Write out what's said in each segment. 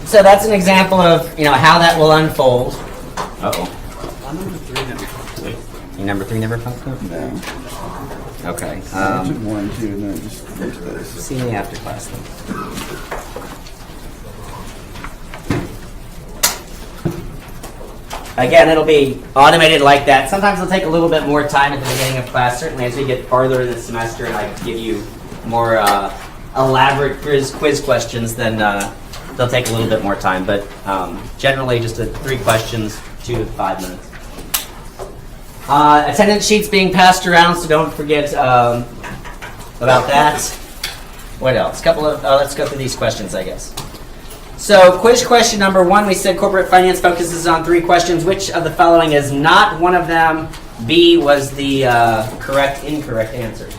So that's an example of how that will unfold. Uh-oh. Your number 3 never popped up? No. Okay. I took 1, 2, and then it just finished those. See me after class then. Again, it'll be automated like that. Sometimes it'll take a little bit more time at the beginning of class. Certainly as we get farther in the semester and I give you more elaborate quiz questions, then they'll take a little bit more time. But generally just 3 questions, 2 to 5 minutes. Attendance sheets being passed around, so don't forget about that. What else? Let's go through these questions, I guess. So, quiz question number 1, we said corporate finance focuses on 3 questions. Which of the following is not one of them? B was the incorrect answer.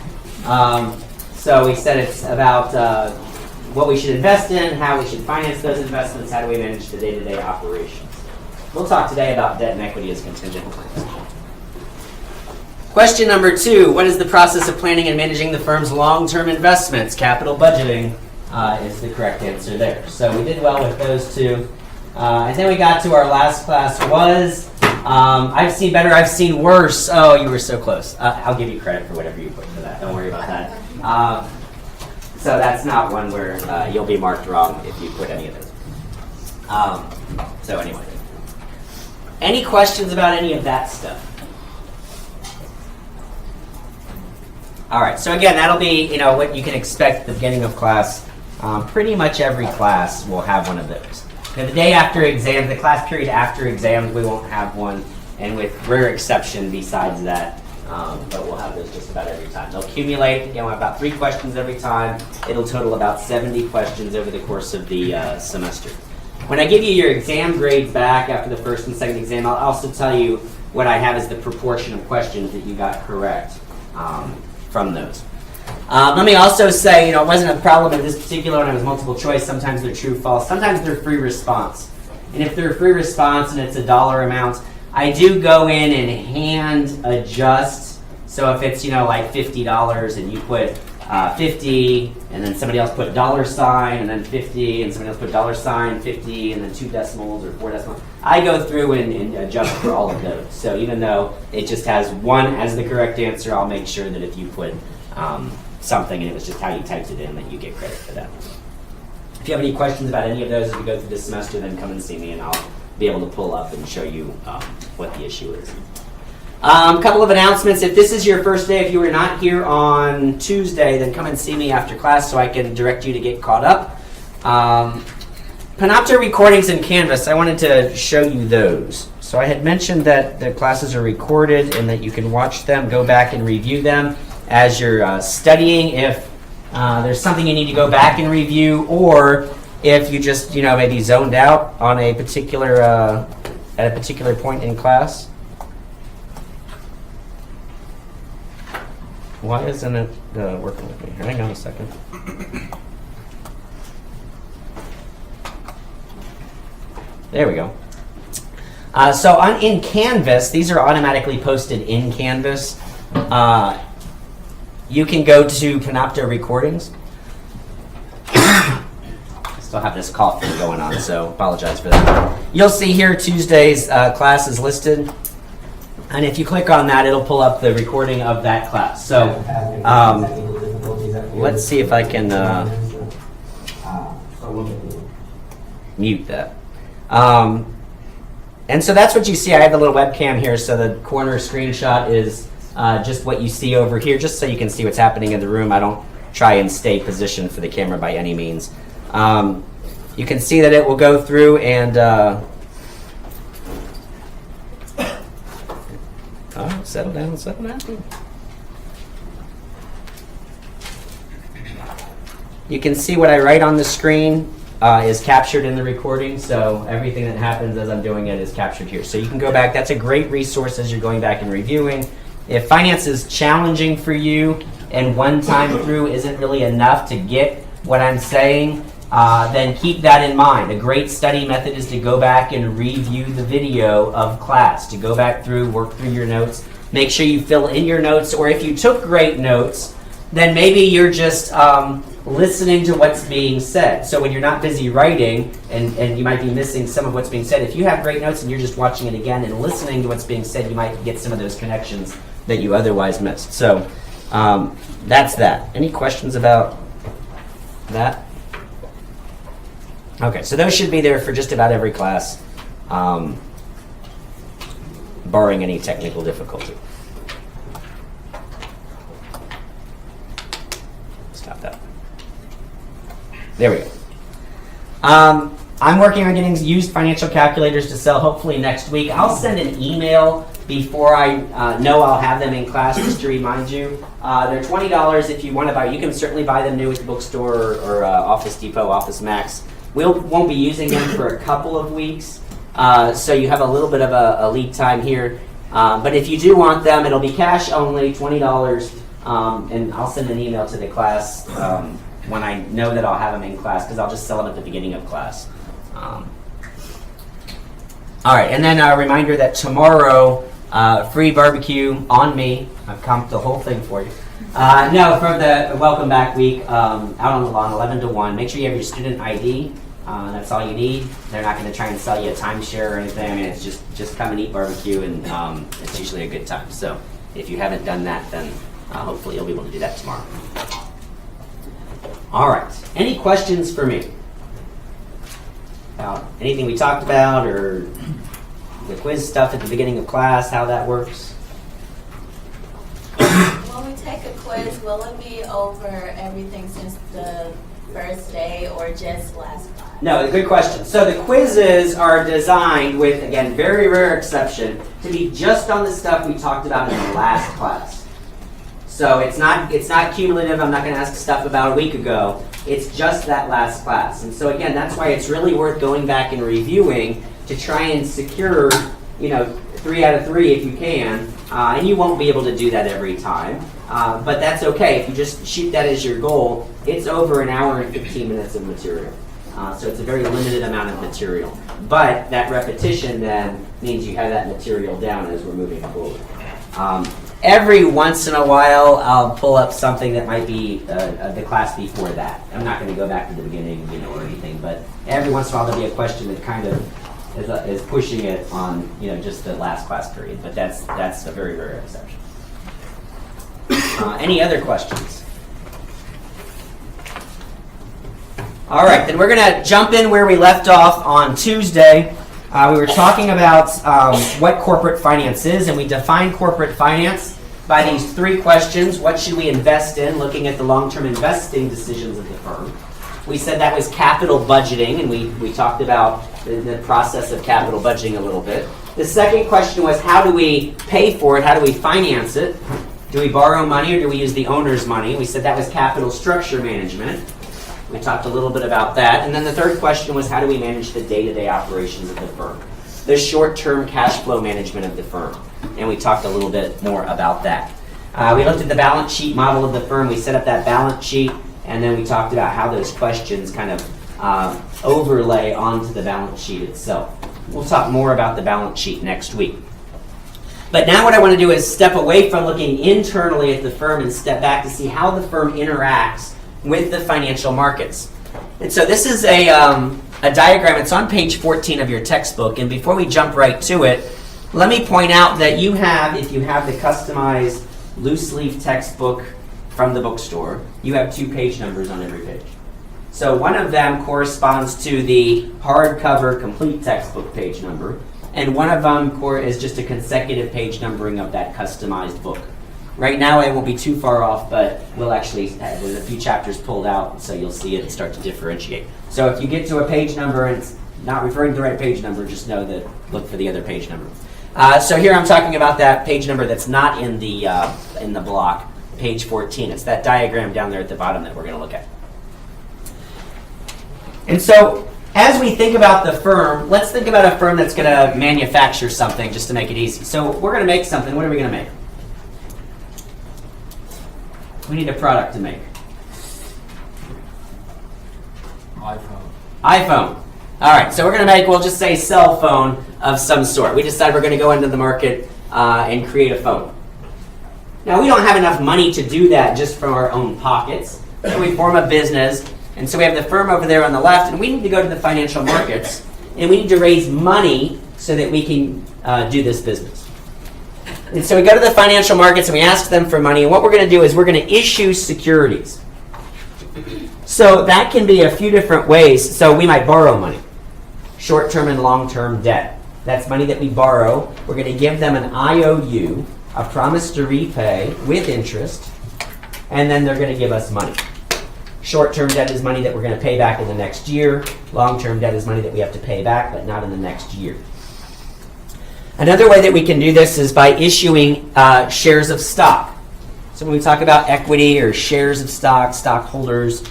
So we said it's about what we should invest in, how we should finance those investments, how do we manage the day-to-day operations. We'll talk today about debt and equity as contingent plans. Question number 2, what is the process of planning and managing the firm's long-term investments? Capital budgeting is the correct answer there. So we did well with those 2. And then we got to our last class was, I've seen better, I've seen worse. Oh, you were so close. I'll give you credit for whatever you put for that. Don't worry about that. So that's not one where you'll be marked wrong if you put any of those. So anyway. Any questions about any of that stuff? All right, so again, that'll be what you can expect at the beginning of class. Pretty much every class will have one of those. Now, the day after exams, the class period after exams, we won't have one, and with rare exception besides that, but we'll have those just about every time. They'll accumulate, about 3 questions every time. It'll total about 70 questions over the course of the semester. When I give you your exam grades back after the first and second exam, I'll also tell you what I have as the proportion of questions that you got correct from those. Let me also say, it wasn't a problem in this particular one. It was multiple choice. Sometimes they're true, false. Sometimes they're free response. And if they're free response and it's a dollar amount, I do go in and hand adjust. So if it's, like $50 and you put 50 and then somebody else put $sign and then 50 and somebody else put $sign 50 and then 2 decimals or 4 decimals, I go through and adjust for all of those. So even though it just has 1 as the correct answer, I'll make sure that if you put something and it was just how you typed it in, that you get credit for that. If you have any questions about any of those as we go through this semester, then come and see me and I'll be able to pull up and show you what the issue is. A couple of announcements. If this is your first day, if you were not here on Tuesday, then come and see me after class so I can direct you to get caught up. Panopto recordings in Canvas, I wanted to show you those. So I had mentioned that the classes are recorded and that you can watch them, go back and review them as you're studying. If there's something you need to go back and review, or if you just maybe zoned out on a particular at a particular point in class. Why isn't it working with me? Hang on a second. There we go. So in Canvas, these are automatically posted in Canvas. You can go to Panopto Recordings. I still have this cough thing going on, so apologize for that. You'll see here Tuesday's class is listed. And if you click on that, it'll pull up the recording of that class. So let's see if I can mute that. And so that's what you see. I have the little webcam here, so the corner screenshot is just what you see over here, just so you can see what's happening in the room. I don't try and stay positioned for the camera by any means. You can see that it will go through and settle down. You can see what I write on the screen is captured in the recording, so everything that happens as I'm doing it is captured here. So you can go back. That's a great resource as you're going back and reviewing. If finance is challenging for you and one time through isn't really enough to get what I'm saying, then keep that in mind. A great study method is to go back and review the video of class, to go back through, work through your notes, make sure you fill in your notes, or if you took great notes, then maybe you're just listening to what's being said. So when you're not busy writing and you might be missing some of what's being said, if you have great notes and you're just watching it again and listening to what's being said, you might get some of those connections that you otherwise missed. So that's that. Any questions about that? Okay, so those should be there for just about every class, barring any technical difficulty. Stop that. There we go. I'm working on getting used financial calculators to sell hopefully next week. I'll send an email before I know I'll have them in class just to remind you. They're $20 if you want to buy. You can certainly buy them new at the bookstore or Office Depot, Office Max. We won't be using them for a couple of weeks, so you have a little bit of a lead time here. But if you do want them, it'll be cash only, $20, and I'll send an email to the class when I know that I'll have them in class, because I'll just sell them at the beginning of class. All right, and then a reminder that tomorrow, free barbecue on me. I've comped the whole thing for you. No, for the Welcome Back Week, out on the lawn, 11 to 1. Make sure you have your student ID. That's all you need. They're not going to try and sell you a timeshare or anything. I mean, it's just come and eat barbecue, and it's usually a good time. So if you haven't done that, then hopefully you'll be able to do that tomorrow. All right. Any questions for me about anything we talked about, or the quiz stuff at the beginning of class, how that works? When we take a quiz, will it be over everything since the first day or just last class? No, good question. So the quizzes are designed with, again, very rare exception, to be just on the stuff we talked about in the last class. So it's not cumulative. I'm not going to ask stuff about a week ago. It's just that last class. And so again, that's why it's really worth going back and reviewing to try and secure, 3 out of 3 if you can. And you won't be able to do that every time. But that's okay. If you just shoot that as your goal, it's over an hour and 15 minutes of material. So it's a very limited amount of material. But that repetition then means you have that material down as we're moving forward. Every once in a while, I'll pull up something that might be the class before that. I'm not going to go back to the beginning, or anything. But every once in a while, there'll be a question that kind of is pushing it on, just the last class period. But that's a very rare exception. Any other questions? All right, then we're going to jump in where we left off on Tuesday. We were talking about what corporate finance is, and we defined corporate finance by these 3 questions. What should we invest in, looking at the long-term investing decisions of the firm? We said that was capital budgeting, and we talked about the process of capital budgeting a little bit. The second question was, how do we pay for it? How do we finance it? Do we borrow money, or do we use the owner's money? We said that was capital structure management. We talked a little bit about that. And then the third question was, how do we manage the day-to-day operations of the firm? The short-term cash flow management of the firm. And we talked a little bit more about that. We looked at the balance sheet model of the firm. We set up that balance sheet, and then we talked about how those questions kind of overlay onto the balance sheet itself. We'll talk more about the balance sheet next week. But now what I want to do is step away from looking internally at the firm and step back to see how the firm interacts with the financial markets. And so this is a diagram. It's on page 14 of your textbook. And before we jump right to it, let me point out that you have, if you have the customized loose leaf textbook from the bookstore, you have 2 page numbers on every page. So one of them corresponds to the hardcover complete textbook page number, and one of them is just a consecutive page numbering of that customized book. Right now, it won't be too far off, but we'll actually, there's a few chapters pulled out, so you'll see it start to differentiate. So if you get to a page number and it's not referring to the right page number, just know that, look for the other page number. So here I'm talking about that page number that's not in the block, page 14. It's that diagram down there at the bottom that we're going to look at. And so, as we think about the firm, let's think about a firm that's going to manufacture something just to make it easy. So we're going to make something. What are we going to make? We need a product to make. iPhone. All right, so we're going to make, we'll just say cell phone of some sort. We decide we're going to go into the market and create a phone. Now, we don't have enough money to do that just from our own pockets. So we form a business, and so we have the firm over there on the left, and we need to go to the financial markets, and we need to raise money so that we can do this business. And so we go to the financial markets and we ask them for money, and what we're going to do is we're going to issue securities. So that can be a few different ways. So we might borrow money, short-term and long-term debt. That's money that we borrow. We're going to give them an IOU, a promise to repay with interest, and then they're going to give us money. Short-term debt is money that we're going to pay back in the next year. Long-term debt is money that we have to pay back, but not in the next year. Another way that we can do this is by issuing shares of stock. So when we talk about equity or shares of stock, stockholders,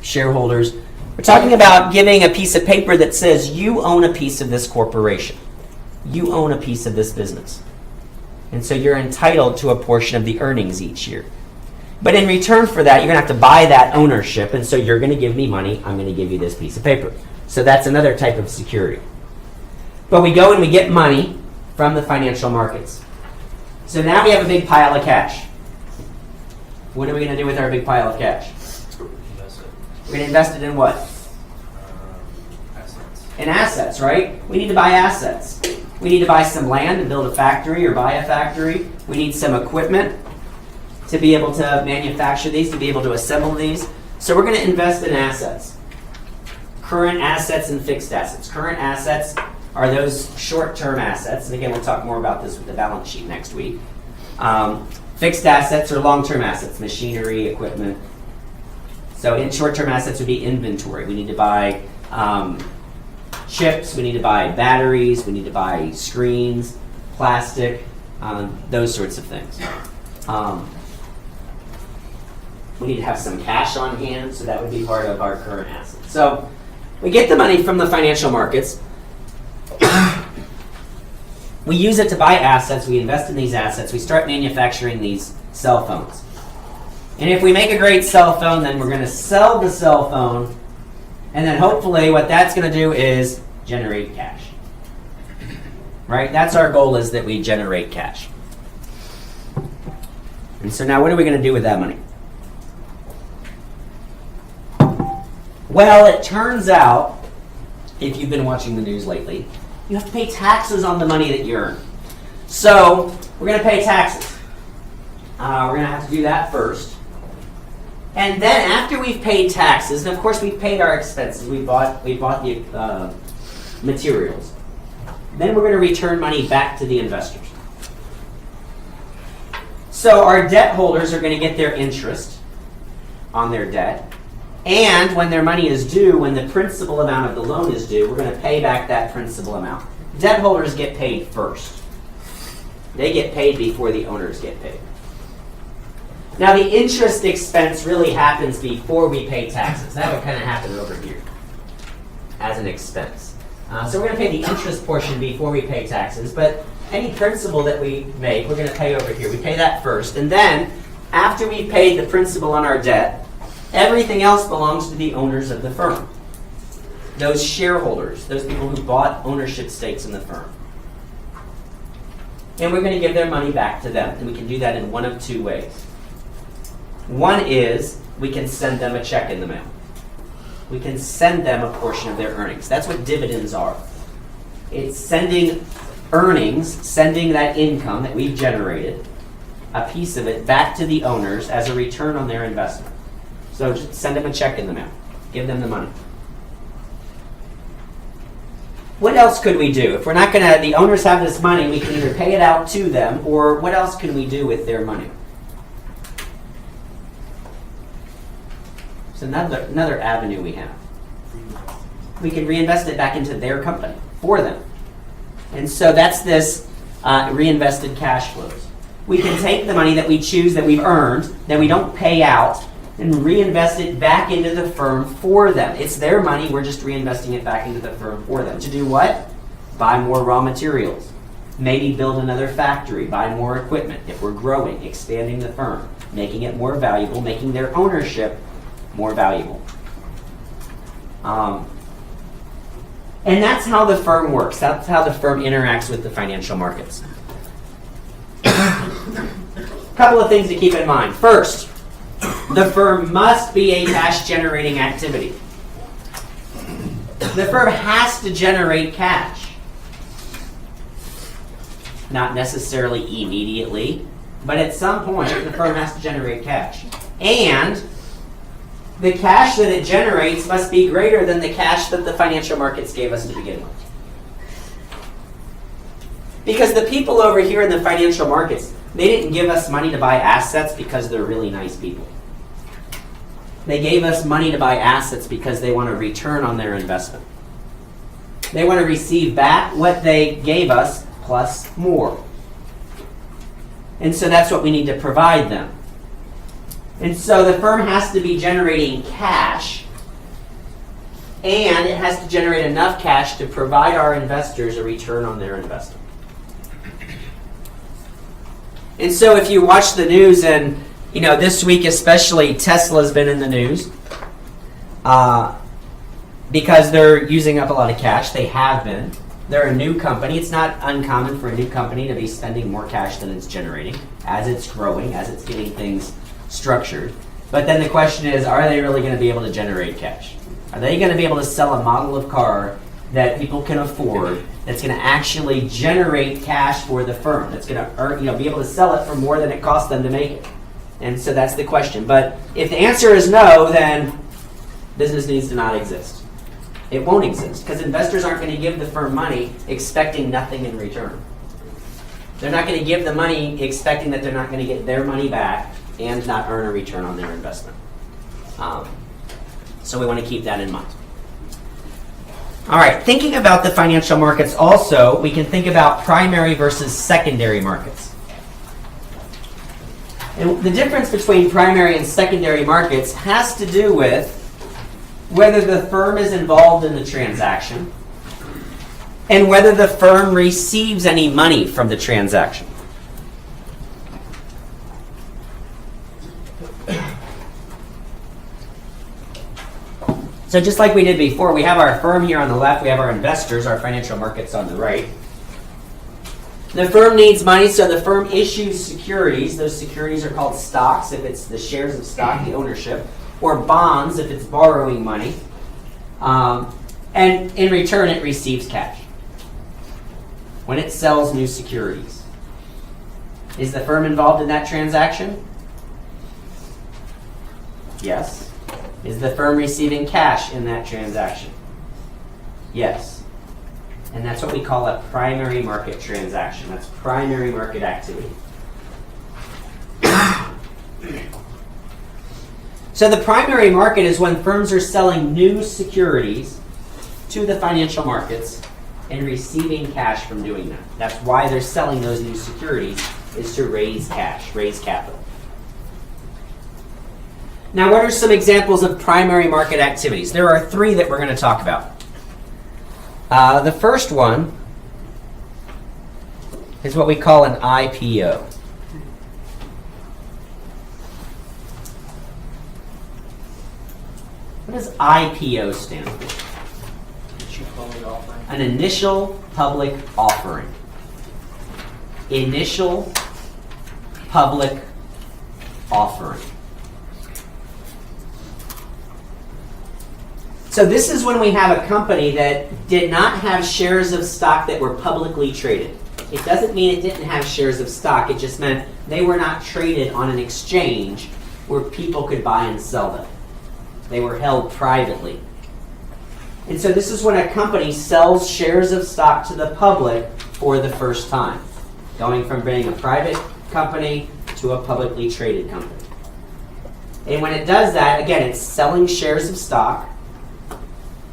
shareholders, we're talking about giving a piece of paper that says you own a piece of this corporation. You own a piece of this business. And so you're entitled to a portion of the earnings each year. But in return for that, you're going to have to buy that ownership, and so you're going to give me money, I'm going to give you this piece of paper. So that's another type of security. But we go and we get money from the financial markets. So now we have a big pile of cash. What are we going to do with our big pile of cash? We're going to invest it in what? Assets. In assets, right? We need to buy assets. We need to buy some land and build a factory or buy a factory. We need some equipment to be able to manufacture these, to be able to assemble these. So we're going to invest in assets. Current assets and fixed assets. Current assets are those short-term assets. And again, we'll talk more about this with the balance sheet next week. Fixed assets are long-term assets, machinery, equipment. So in short-term assets would be inventory. We need to buy chips, we need to buy batteries, we need to buy screens, plastic, those sorts of things. We need to have some cash on hand, so that would be part of our current assets. So we get the money from the financial markets. We use it to buy assets, we invest in these assets, we start manufacturing these cell phones. And if we make a great cell phone, then we're going to sell the cell phone, and then hopefully what that's going to do is generate cash. Right? That's our goal, is that we generate cash. And so now what are we going to do with that money? Well, it turns out, if you've been watching the news lately, you have to pay taxes on the money that you earn. So we're going to pay taxes. We're going to have to do that first. And then after we've paid taxes, and of course we've paid our expenses, we bought the materials, then we're going to return money back to the investors. So our debt holders are going to get their interest on their debt. And when their money is due, when the principal amount of the loan is due, we're going to pay back that principal amount. Debt holders get paid first. They get paid before the owners get paid. Now the interest expense really happens before we pay taxes. That would kind of happen over here as an expense. So we're going to pay the interest portion before we pay taxes, but any principal that we make, we're going to pay over here. We pay that first, and then after we've paid the principal on our debt, everything else belongs to the owners of the firm. Those shareholders, those people who bought ownership stakes in the firm. And we're going to give their money back to them, and we can do that in one of two ways. One is we can send them a check in the mail. We can send them a portion of their earnings. That's what dividends are. It's sending earnings, sending that income that we've generated, a piece of it, back to the owners as a return on their investment. So just send them a check in the mail. Give them the money. What else could we do? If we're not going to, the owners have this money, we can either pay it out to them, or what else can we do with their money? It's another avenue we have. We can reinvest it back into their company for them. And so that's this reinvested cash flows. We can take the money that we choose, that we've earned, that we don't pay out, and reinvest it back into the firm for them. It's their money, we're just reinvesting it back into the firm for them. To do what? Buy more raw materials. Maybe build another factory, buy more equipment if we're growing, expanding the firm, making it more valuable, making their ownership more valuable. And that's how the firm works. That's how the firm interacts with the financial markets. A couple of things to keep in mind. First, The firm must be a cash generating activity. The firm has to generate cash. Not necessarily immediately, but at some point the firm has to generate cash. And the cash that it generates must be greater than the cash that the financial markets gave us to begin with. Because the people over here in the financial markets, they didn't give us money to buy assets because they're really nice people. They gave us money to buy assets because they want a return on their investment. They want to receive back what they gave us plus more. And so that's what we need to provide them. And so the firm has to be generating cash, and it has to generate enough cash to provide our investors a return on their investment. And so if you watch the news, and this week especially, Tesla's been in the news because they're using up a lot of cash. They have been. They're a new company. It's not uncommon for a new company to be spending more cash than it's generating as it's growing, as it's getting things structured. But then the question is, are they really going to be able to generate cash? Are they going to be able to sell a model of car that people can afford, that's going to actually generate cash for the firm, that's going to earn, be able to sell it for more than it costs them to make it? And so that's the question. But if the answer is no, then business needs to not exist. It won't exist because investors aren't going to give the firm money expecting nothing in return. They're not going to give the money expecting that they're not going to get their money back and not earn a return on their investment. So we want to keep that in mind. All right, thinking about the financial markets also, we can think about primary versus secondary markets. And the difference between primary and secondary markets has to do with whether the firm is involved in the transaction and whether the firm receives any money from the transaction. So just like we did before, we have our firm here on the left, we have our investors, our financial markets on the right. The firm needs money, so the firm issues securities. Those securities are called stocks, if it's the shares of stock, the ownership, or bonds, if it's borrowing money. And in return, it receives cash when it sells new securities. Is the firm involved in that transaction? Yes. Is the firm receiving cash in that transaction? Yes. And that's what we call a primary market transaction. That's primary market activity. So the primary market is when firms are selling new securities to the financial markets and receiving cash from doing that. That's why they're selling those new securities, is to raise cash, raise capital. Now, what are some examples of primary market activities? There are three that we're going to talk about. The first one is what we call an IPO. What does IPO stand for? An initial public offering. Initial public offering. So this is when we have a company that did not have shares of stock that were publicly traded. It doesn't mean it didn't have shares of stock. It just meant they were not traded on an exchange where people could buy and sell them. They were held privately. And so this is when a company sells shares of stock to the public for the first time, going from being a private company to a publicly traded company. And when it does that, again, it's selling shares of stock.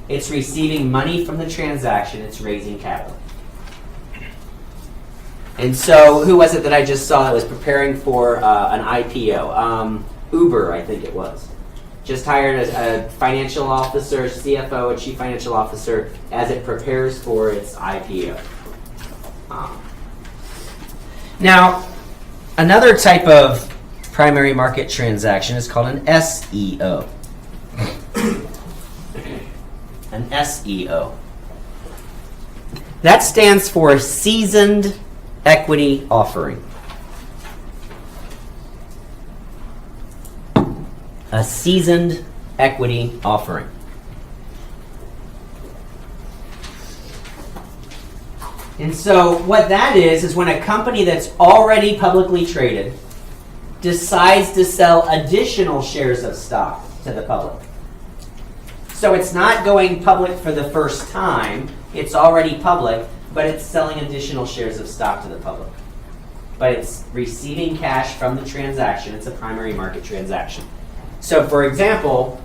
It's receiving money from the transaction. It's raising capital. And so, who was it that I just saw that was preparing for an IPO? Uber, I think it was. Just hired a financial officer, CFO, a chief financial officer, as it prepares for its IPO. Now, another type of primary market transaction is called an SEO. An SEO. That stands for Seasoned Equity Offering. a seasoned equity offering. And so what that is when a company that's already publicly traded decides to sell additional shares of stock to the public. So it's not going public for the first time, it's already public, but it's selling additional shares of stock to the public. But it's receiving cash from the transaction, it's a primary market transaction. So for example,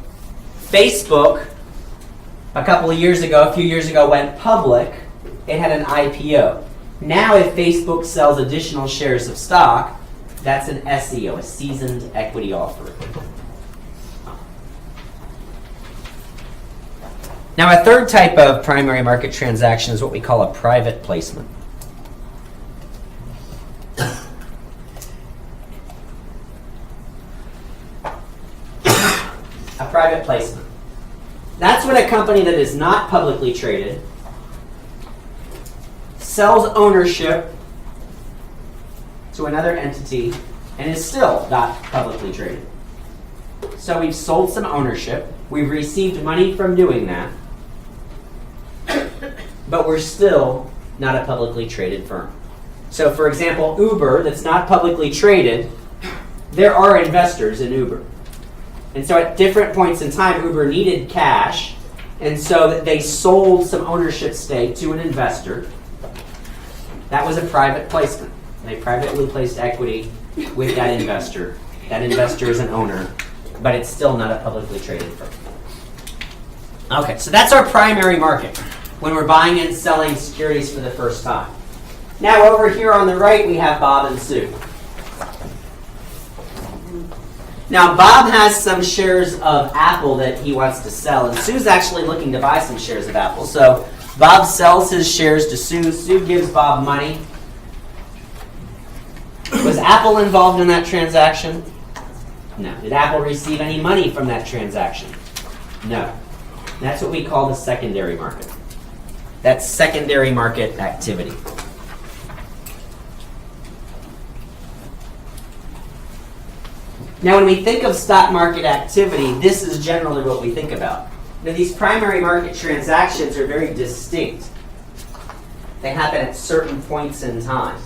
Facebook, a few years ago, went public. It had an IPO. Now if Facebook sells additional shares of stock, that's an SEO, a seasoned equity offering. Now a third type of primary market transaction is what we call a private placement. A private placement. That's when a company that is not publicly traded sells ownership to another entity and is still not publicly traded. So we've sold some ownership, we've received money from doing that, but we're still not a publicly traded firm. So for example, Uber, that's not publicly traded, there are investors in Uber. And so at different points in time, Uber needed cash, and so they sold some ownership stake to an investor. That was a private placement. They privately placed equity with that investor. That investor is an owner, but it's still not a publicly traded firm. Okay, so that's our primary market, when we're buying and selling securities for the first time. Now over here on the right, we have Bob and Sue. Now Bob has some shares of Apple that he wants to sell, and Sue's actually looking to buy some shares of Apple. So Bob sells his shares to Sue. Sue gives Bob money. Was Apple involved in that transaction? No. Did Apple receive any money from that transaction? No. That's what we call the secondary market. That's secondary market activity. Now, when we think of stock market activity, this is generally what we think about. Now, these primary market transactions are very distinct. They happen at certain points in time.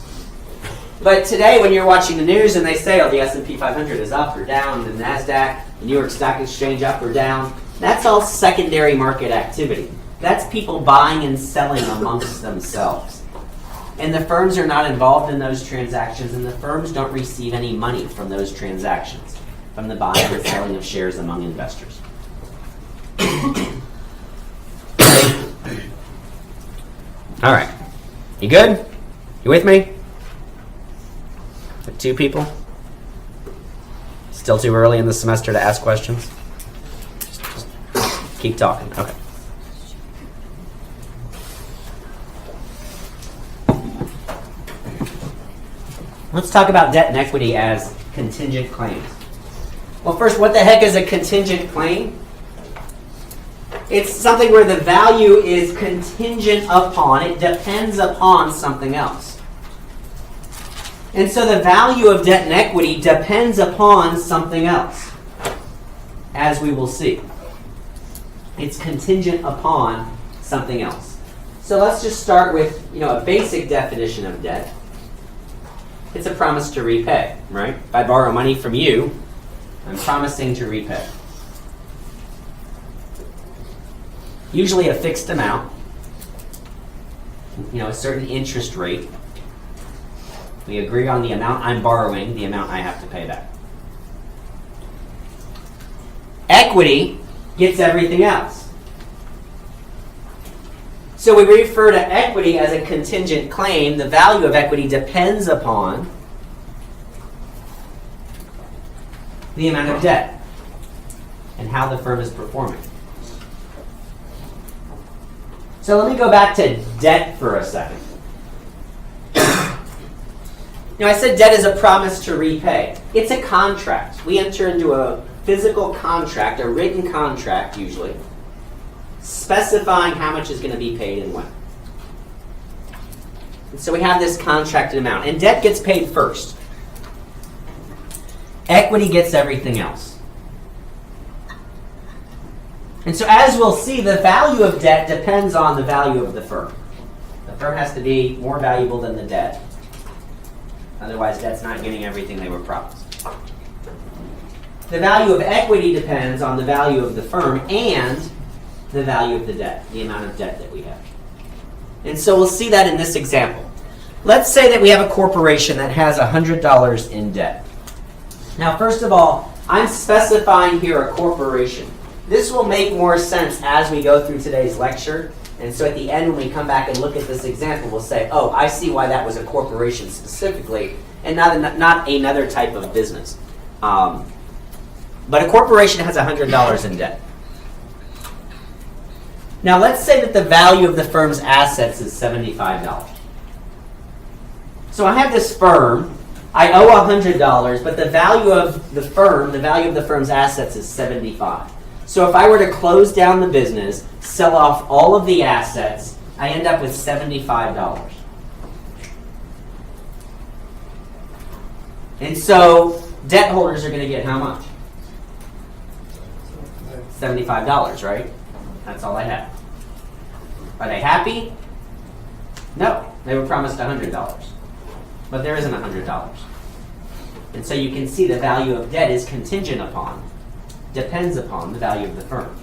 But today, when you're watching the news and they say, oh, the S&P 500 is up or down, the NASDAQ, the New York Stock Exchange up or down, that's all secondary market activity. That's people buying and selling amongst themselves. And the firms are not involved in those transactions, and the firms don't receive any money from those transactions, from the buying and selling of shares among investors. All right. You good? You with me? With two people? Still too early in the semester to ask questions? Just keep talking. Okay. Let's talk about debt and equity as contingent claims. Well, first, what the heck is a contingent claim? It's something where the value is contingent upon, it depends upon something else. And so the value of debt and equity depends upon something else, as we will see. It's contingent upon something else. So let's just start with, a basic definition of debt. It's a promise to repay, right? If I borrow money from you, I'm promising to repay. Usually a fixed amount, a certain interest rate. We agree on the amount I'm borrowing, the amount I have to pay back. Equity gets everything else. So we refer to equity as a contingent claim. The value of equity depends upon the amount of debt and how the firm is performing. So let me go back to debt for a second. I said debt is a promise to repay. It's a contract. We enter into a physical contract, a written contract usually, specifying how much is going to be paid and when. And so we have this contracted amount. And debt gets paid first. Equity gets everything else. And so as we'll see, the value of debt depends on the value of the firm. The firm has to be more valuable than the debt. Otherwise, debt's not getting everything they were promised. The value of equity depends on the value of the firm and the value of the debt, the amount of debt that we have. And so we'll see that in this example. Let's say that we have a corporation that has $100 in debt. Now, first of all, I'm specifying here a corporation. This will make more sense as we go through today's lecture. And so at the end, when we come back and look at this example, we'll say, oh, I see why that was a corporation specifically and not another type of business. But a corporation has $100 in debt. Now, let's say that the value of the firm's assets is $75. So I have this firm. I owe $100, but the value of the firm's assets is $75. So if I were to close down the business, sell off all of the assets, I end up with $75. And so debt holders are going to get how much? $75, right? That's all I have. Are they happy? No. They were promised $100. But there isn't $100. And so you can see the value of debt is contingent upon, depends upon the value of the firm.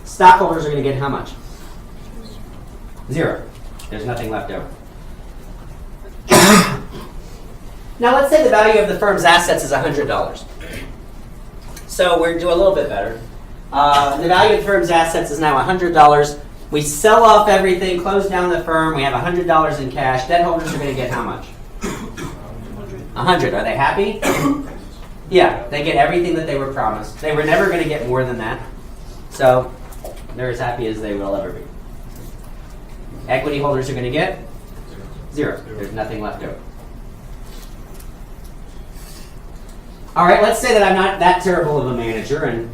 Stockholders are going to get how much? 0. There's nothing left over. Now let's say the value of the firm's assets is $100. So we're doing a little bit better. The value of the firm's assets is now $100. We sell off everything, close down the firm. We have $100 in cash. Debt holders are going to get how much? 100. Are they happy? Yeah, they get everything that they were promised. They were never going to get more than that. So they're as happy as they will ever be. Equity holders are going to get 0. There's nothing left over. All right, let's say that I'm not that terrible of a manager, and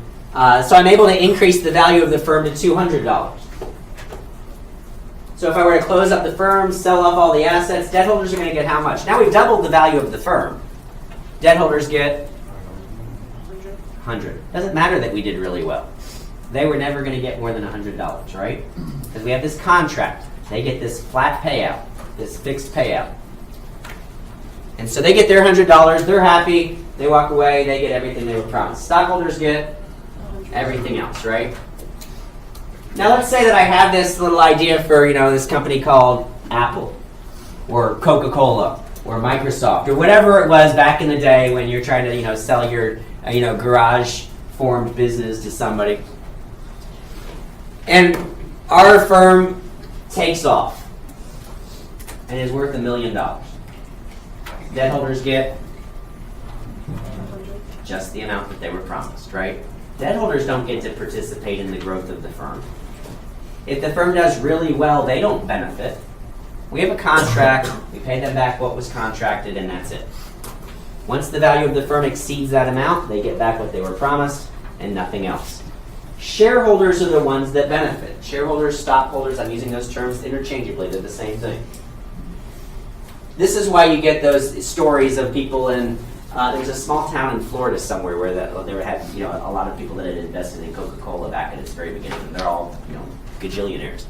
so I'm able to increase the value of the firm to $200. So if I were to close up the firm, sell off all the assets, debt holders are going to get how much? Now we've doubled the value of the firm. Debt holders get 100. Doesn't matter that we did really well. They were never going to get more than $100, right? Because we have this contract. They get this flat payout, this fixed payout. And so they get their $100. They're happy. They walk away. They get everything they were promised. Stockholders get everything else, right? Now let's say that I have this little idea for, this company called Apple or Coca-Cola or Microsoft or whatever it was back in the day when you're trying to, sell your, garage formed business to somebody. And our firm takes off and is worth $1 million. Debt holders get just the amount that they were promised, right? Debt holders don't get to participate in the growth of the firm. If the firm does really well, they don't benefit. We have a contract, we pay them back what was contracted, and that's it. Once the value of the firm exceeds that amount, they get back what they were promised and nothing else. Shareholders are the ones that benefit. Shareholders, stockholders, I'm using those terms interchangeably, they're the same thing. This is why you get those stories of people in there's a small town in Florida somewhere where there had a lot of people that had invested in Coca-Cola back at its very beginning. And they're all gajillionaires.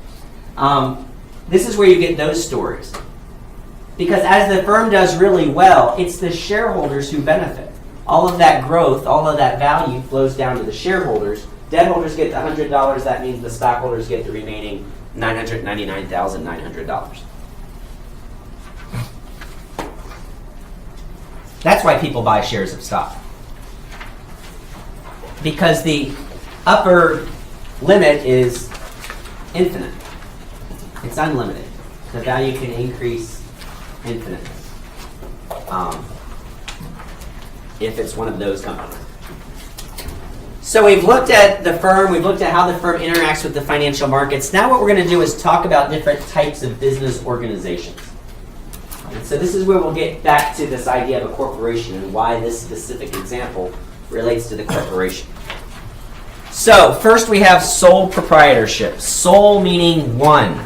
This is where you get those stories, because as the firm does really well, it's the shareholders who benefit. All of that growth, all of that value flows down to the shareholders. Debt holders get the $100. That means the stockholders get the remaining $999,900. That's why people buy shares of stock. Because the upper limit is infinite. It's unlimited. The value can increase infinitely. If it's one of those companies. So we've looked at the firm, we've looked at how the firm interacts with the financial markets. Now what we're going to do is talk about different types of business organizations. And so this is where we'll get back to this idea of a corporation and why this specific example relates to the corporation. So first we have sole proprietorship. Sole meaning one.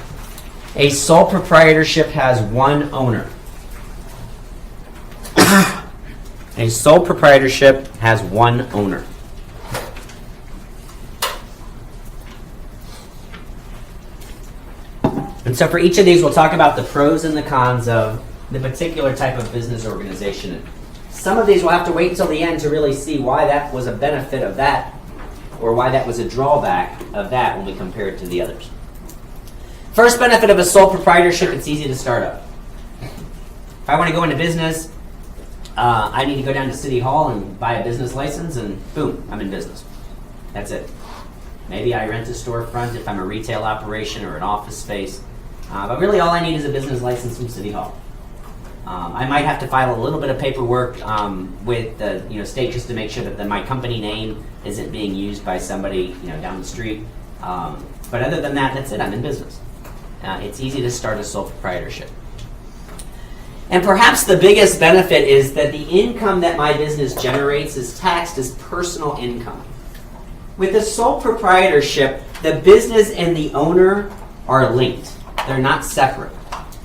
A sole proprietorship has one owner. A sole proprietorship has one owner. And so for each of these, we'll talk about the pros and the cons of the particular type of business organization. And some of these we'll have to wait until the end to really see why that was a benefit of that or why that was a drawback of that when we compare it to the others. First benefit of a sole proprietorship, it's easy to start up. If I want to go into business, I need to go down to City Hall and buy a business license and boom, I'm in business. That's it. Maybe I rent a storefront if I'm a retail operation or an office space. But really all I need is a business license from City Hall. I might have to file a little bit of paperwork with the state just to make sure that my company name isn't being used by somebody down the street. But other than that, that's it. I'm in business. It's easy to start a sole proprietorship. And perhaps the biggest benefit is that the income that my business generates is taxed as personal income. With a sole proprietorship, the business and the owner are linked. They're not separate.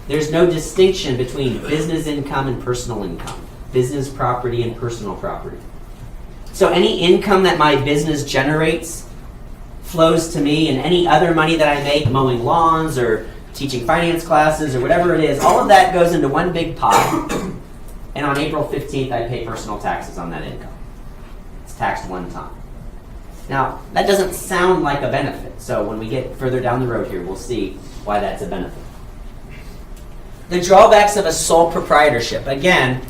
There's no distinction between business income and personal income, business property and personal property. So any income that my business generates flows to me, and any other money that I make mowing lawns or teaching finance classes or whatever it is, all of that goes into one big pot, and on April 15th I pay personal taxes on that income. It's taxed one time. Now, that doesn't sound like a benefit, so when we get further down the road here, we'll see why that's a benefit. The drawbacks of a sole proprietorship. Again,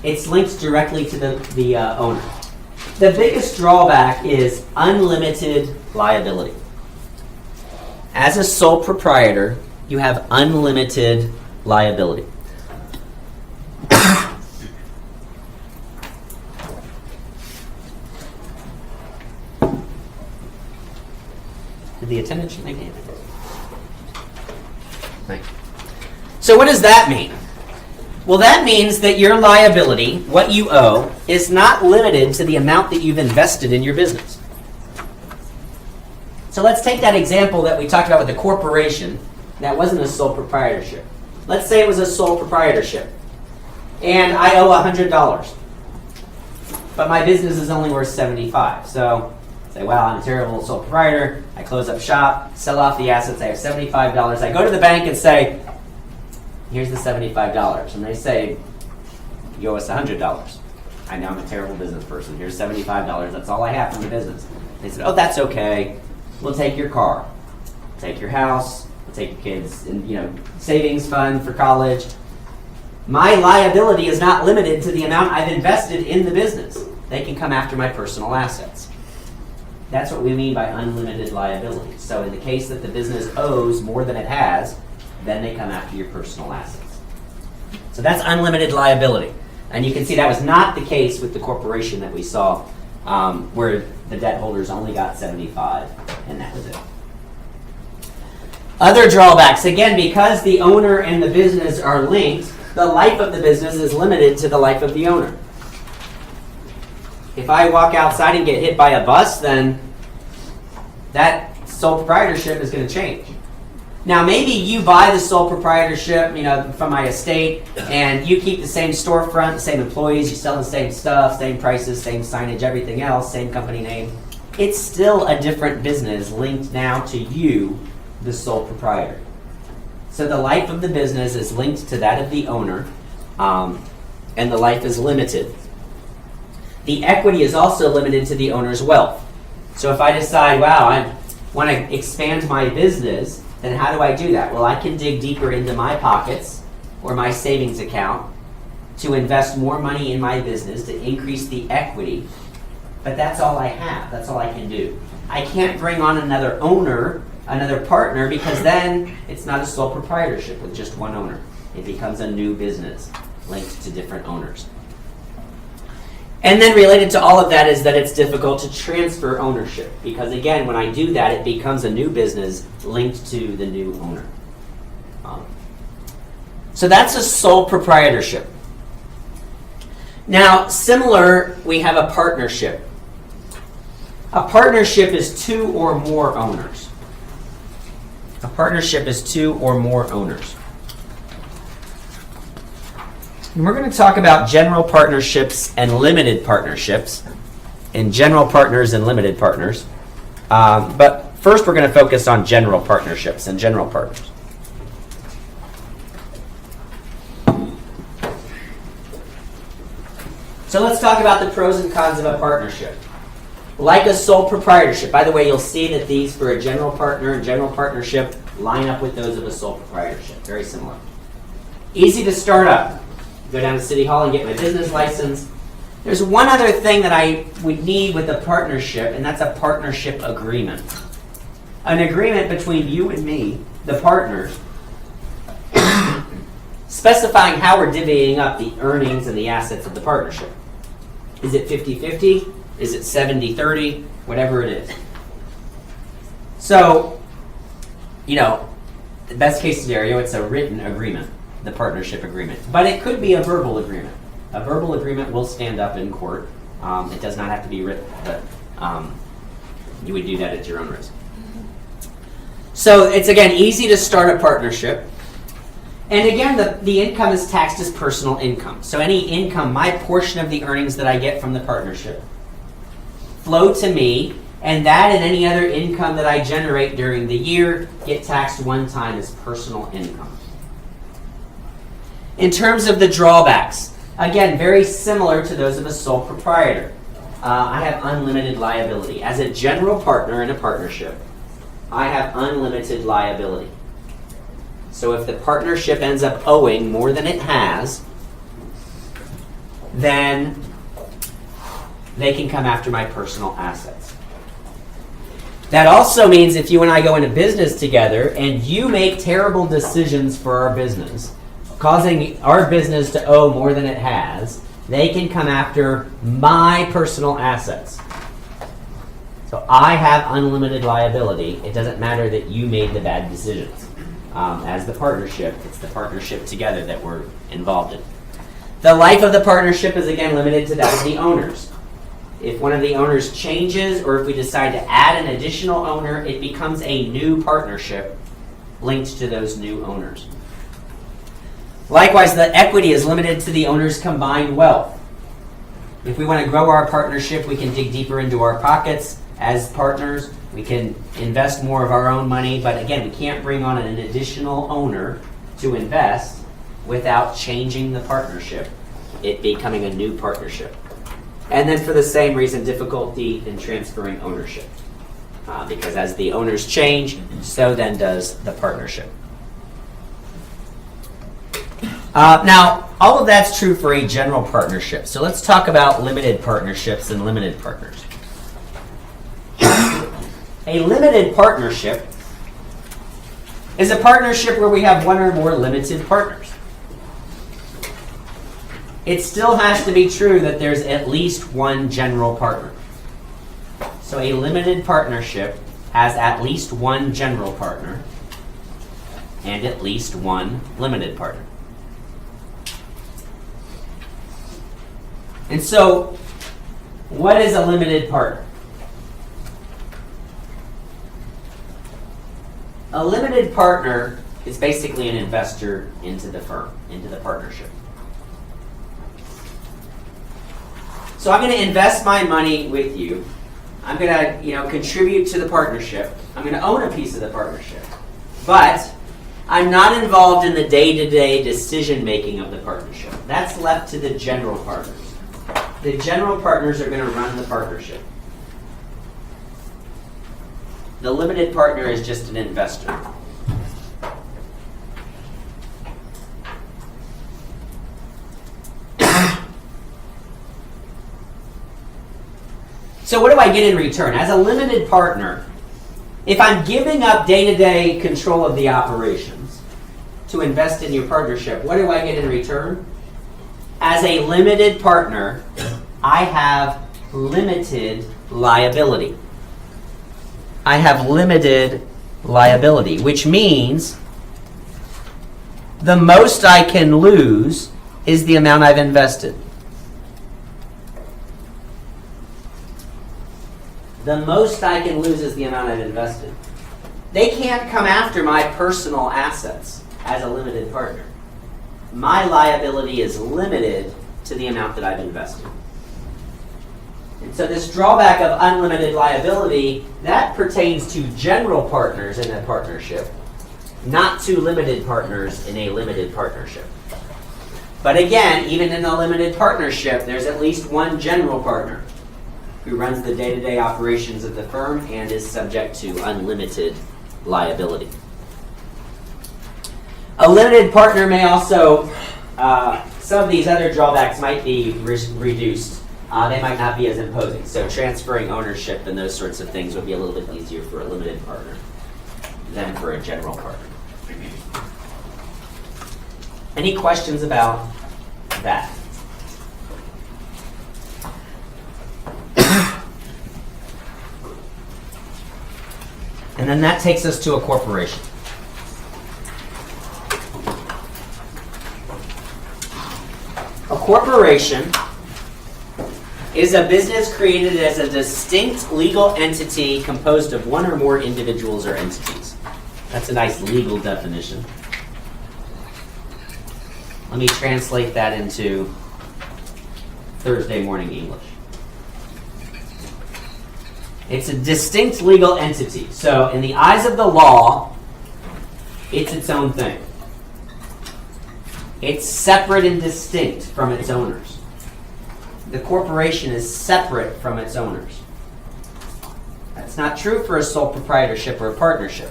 it's linked directly to the owner. The biggest drawback is unlimited liability. As a sole proprietor, you have unlimited liability. Did the attendant make anything? Thank you. So what does that mean? Well, that means that your liability, what you owe, is not limited to the amount that you've invested in your business. So let's take that example that we talked about with the corporation that wasn't a sole proprietorship. Let's say it was a sole proprietorship, and I owe $100, but my business is only worth $75. So say, well, I'm a terrible sole proprietor. I close up shop, sell off the assets. I have $75. I go to the bank and say, here's the $75. And they say, you owe us $100. I know I'm a terrible business person. Here's $75. That's all I have from the business. They said, oh, that's okay. We'll take your car, take your house, we'll take your kids, and savings fund for college. My liability is not limited to the amount I've invested in the business. They can come after my personal assets. That's what we mean by unlimited liability. So in the case that the business owes more than it has, then they come after your personal assets. So that's unlimited liability. And you can see that was not the case with the corporation that we saw, where the debt holders only got $75, and that was it. Other drawbacks, again, because the owner and the business are linked, the life of the business is limited to the life of the owner. If I walk outside and get hit by a bus, then that sole proprietorship is going to change. Now, maybe you buy the sole proprietorship, from my estate, and you keep the same storefront, the same employees, you sell the same stuff, same prices, same signage, everything else, same company name. It's still a different business linked now to you, the sole proprietor. So the life of the business is linked to that of the owner, and the life is limited. The equity is also limited to the owner's wealth. So if I decide, wow, I want to expand my business, then how do I do that? Well, I can dig deeper into my pockets or my savings account to invest more money in my business to increase the equity. But that's all I have. That's all I can do. I can't bring on another owner, another partner, because then it's not a sole proprietorship with just one owner. It becomes a new business linked to different owners. And then related to all of that is that it's difficult to transfer ownership, because again, when I do that, it becomes a new business linked to the new owner. So that's a sole proprietorship. Now, similar, we have a partnership. A partnership is two or more owners. A partnership is two or more owners. And we're going to talk about general partnerships and limited partnerships, and general partners and limited partners. But first we're going to focus on general partnerships and general partners. So let's talk about the pros and cons of a partnership. Like a sole proprietorship, by the way, you'll see that these for a general partner and general partnership line up with those of a sole proprietorship. Very similar. Easy to start up. Go down to City Hall and get my business license. There's one other thing that I would need with a partnership, and that's a partnership agreement. An agreement between you and me, the partners, specifying how we're divvying up the earnings and the assets of the partnership. Is it 50-50? Is it 70-30? Whatever it is. So, the best case scenario, it's a written agreement, the partnership agreement. But it could be a verbal agreement. A verbal agreement will stand up in court. It does not have to be written, but you would do that at your own risk. So it's, again, easy to start a partnership. And again, the income is taxed as personal income. So any income, my portion of the earnings that I get from the partnership, flow to me, and that and any other income that I generate during the year get taxed one time as personal income. In terms of the drawbacks, again, very similar to those of a sole proprietor. I have unlimited liability. As a general partner in a partnership, I have unlimited liability. So if the partnership ends up owing more than it has, then they can come after my personal assets. That also means if you and I go into business together and you make terrible decisions for our business, causing our business to owe more than it has, they can come after my personal assets. So I have unlimited liability. It doesn't matter that you made the bad decisions. As the partnership, it's the partnership together that we're involved in. The life of the partnership is again limited to that of the owners. If one of the owners changes or if we decide to add an additional owner, it becomes a new partnership linked to those new owners. Likewise, the equity is limited to the owner's combined wealth. If we want to grow our partnership, we can dig deeper into our pockets as partners. We can invest more of our own money, but again, we can't bring on an additional owner to invest without changing the partnership, it becoming a new partnership. And then for the same reason, difficulty in transferring ownership. Because as the owners change, so then does the partnership. Now, all of that's true for a general partnership. So let's talk about limited partnerships and limited partners. A limited partnership is a partnership where we have one or more limited partners. It still has to be true that there's at least one general partner. So a limited partnership has at least one general partner and at least one limited partner. And so, what is a limited partner? A limited partner is basically an investor into the firm, into the partnership. So I'm going to invest my money with you. I'm going to, contribute to the partnership. I'm going to own a piece of the partnership. But I'm not involved in the day-to-day decision-making of the partnership. That's left to the general partners. The general partners are going to run the partnership. The limited partner is just an investor. So what do I get in return? As a limited partner, if I'm giving up day-to-day control of the operations to invest in your partnership, what do I get in return? As a limited partner, I have limited liability. I have limited liability, which means the most I can lose is the amount I've invested. The most I can lose is the amount I've invested. They can't come after my personal assets as a limited partner. My liability is limited to the amount that I've invested. And so this drawback of unlimited liability, that pertains to general partners in a partnership, not to limited partners in a limited partnership. But again, even in a limited partnership, there's at least one general partner who runs the day-to-day operations of the firm and is subject to unlimited liability. A limited partner may also, some of these other drawbacks might be reduced. They might not be as imposing. So transferring ownership and those sorts of things would be a little bit easier for a limited partner than for a general partner. Any questions about that? And then that takes us to a corporation. A corporation is a business created as a distinct legal entity composed of one or more individuals or entities. That's a nice legal definition. Let me translate that into Thursday morning English. It's a distinct legal entity. So in the eyes of the law, it's its own thing. It's separate and distinct from its owners. The corporation is separate from its owners. That's not true for a sole proprietorship or a partnership.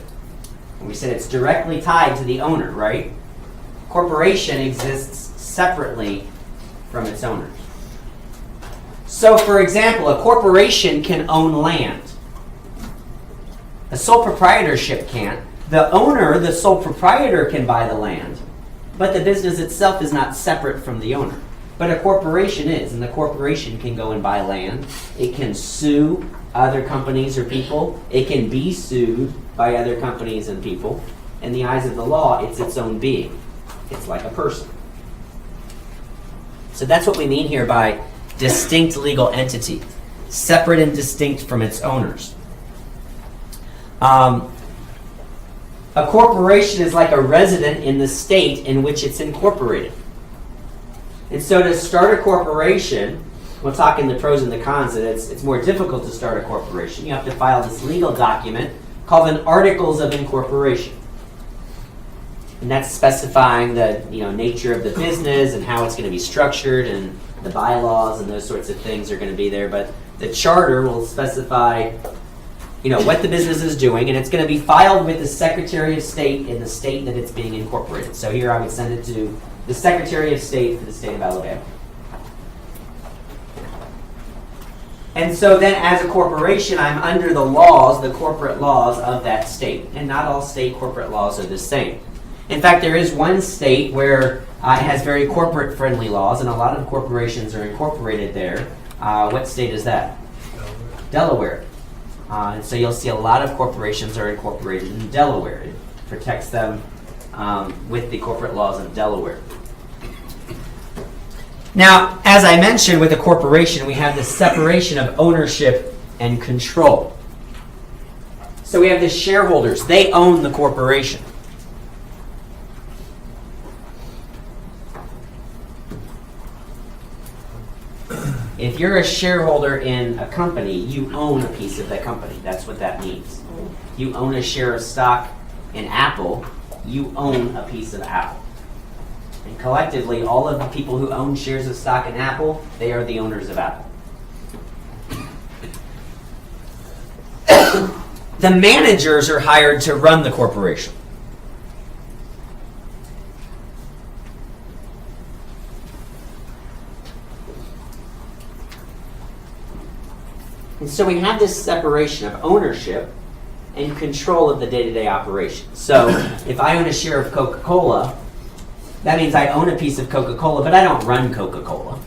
And we said it's directly tied to the owner, right? Corporation exists separately from its owners. So, for example, a corporation can own land. A sole proprietorship can't. The owner, the sole proprietor, can buy the land, but the business itself is not separate from the owner. But a corporation is, and the corporation can go and buy land. It can sue other companies or people. It can be sued by other companies and people. In the eyes of the law, it's its own being. It's like a person. So that's what we mean here by distinct legal entity, separate and distinct from its owners. A corporation is like a resident in the state in which it's incorporated. And so to start a corporation, we'll talk in the pros and the cons that it's more difficult to start a corporation. You have to file this legal document called an Articles of Incorporation. And that's specifying the nature of the business and how it's going to be structured, and the bylaws and those sorts of things are going to be there. But the charter will specify what the business is doing, and it's going to be filed with the Secretary of State in the state that it's being incorporated. So here I would send it to the Secretary of State for the state of Alabama. And so then as a corporation, I'm under the laws, the corporate laws of that state. And not all state corporate laws are the same. In fact, there is one state where it has very corporate-friendly laws, and a lot of corporations are incorporated there. What state is that? Delaware. And so you'll see a lot of corporations are incorporated in Delaware. It protects them with the corporate laws of Delaware. Now, as I mentioned, with a corporation, we have the separation of ownership and control. So we have the shareholders. They own the corporation. If you're a shareholder in a company, you own a piece of that company. That's what that means. You own a share of stock in Apple, you own a piece of Apple. And collectively, all of the people who own shares of stock in Apple, they are the owners of Apple. The managers are hired to run the corporation. And so we have this separation of ownership and control of the day-to-day operation. So if I own a share of Coca-Cola, that means I own a piece of Coca-Cola, but I don't run Coca-Cola.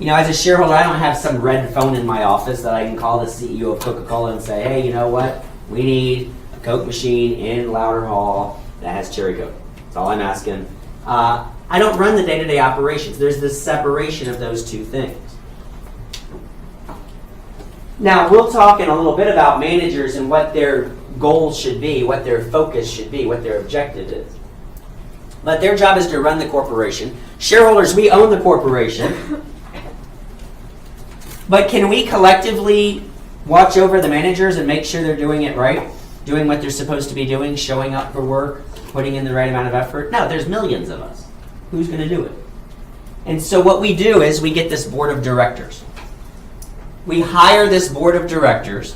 As a shareholder, I don't have some red phone in my office that I can call the CEO of Coca-Cola and say, hey, you know what? We need a Coke machine in Louder Hall that has cherry Coke. That's all I'm asking. I don't run the day-to-day operations. There's this separation of those two things. Now, we'll talk in a little bit about managers and what their goals should be, what their focus should be, what their objective is. But their job is to run the corporation. Shareholders, we own the corporation. But can we collectively watch over the managers and make sure they're doing it right? Doing what they're supposed to be doing, showing up for work, putting in the right amount of effort? No, there's millions of us. Who's going to do it? And so what we do is we get this board of directors. We hire this board of directors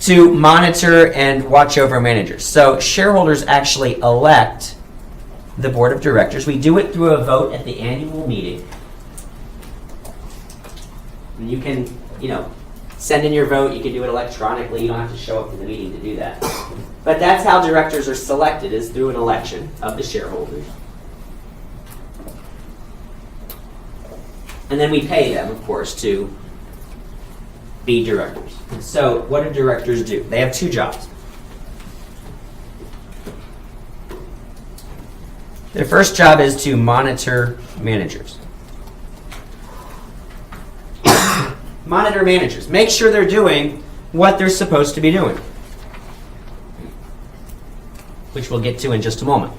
to monitor and watch over managers. So shareholders actually elect the board of directors. We do it through a vote at the annual meeting. And you can, send in your vote. You can do it electronically. You don't have to show up to the meeting to do that. But that's how directors are selected, is through an election of the shareholders. And then we pay them, of course, to be directors. So what do directors do? They have two jobs. Their first job is to monitor managers. Monitor managers. Make sure they're doing what they're supposed to be doing, which we'll get to in just a moment.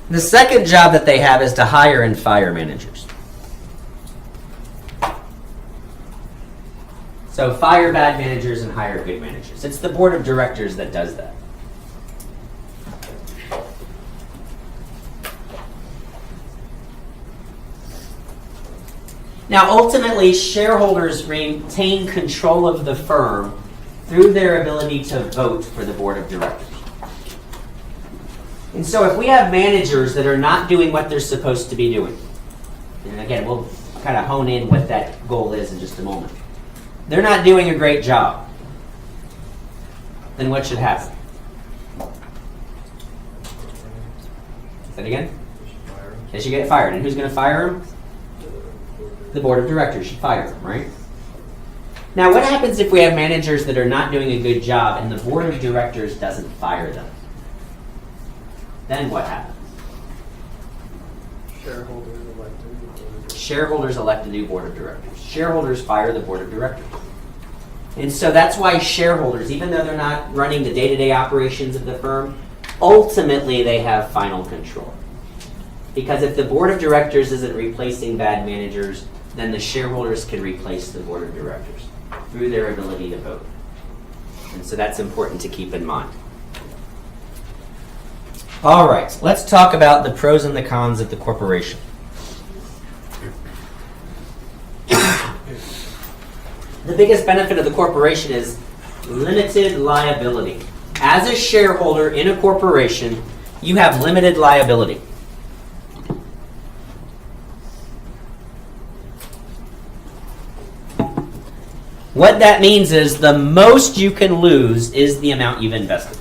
The second job that they have is to hire and fire managers. So fire bad managers and hire good managers. It's the board of directors that does that. Now, ultimately, shareholders retain control of the firm through their ability to vote for the board of directors. And so if we have managers that are not doing what they're supposed to be doing, and again, we'll kind of hone in what that goal is in just a moment. They're not doing a great job. Then what should happen? Say that again? They should get fired. And who's going to fire them? The board of directors should fire them, right? Now, what happens if we have managers that are not doing a good job and the board of directors doesn't fire them? Then what happens? Shareholders elect a new board of directors. Shareholders fire the board of directors. And so that's why shareholders, even though they're not running the day-to-day operations of the firm, ultimately they have final control. Because if the board of directors isn't replacing bad managers, then the shareholders can replace the board of directors through their ability to vote. And so that's important to keep in mind. All right, let's talk about the pros and the cons of the corporation. The biggest benefit of the corporation is limited liability. As a shareholder in a corporation, you have limited liability. What that means is the most you can lose is the amount you've invested.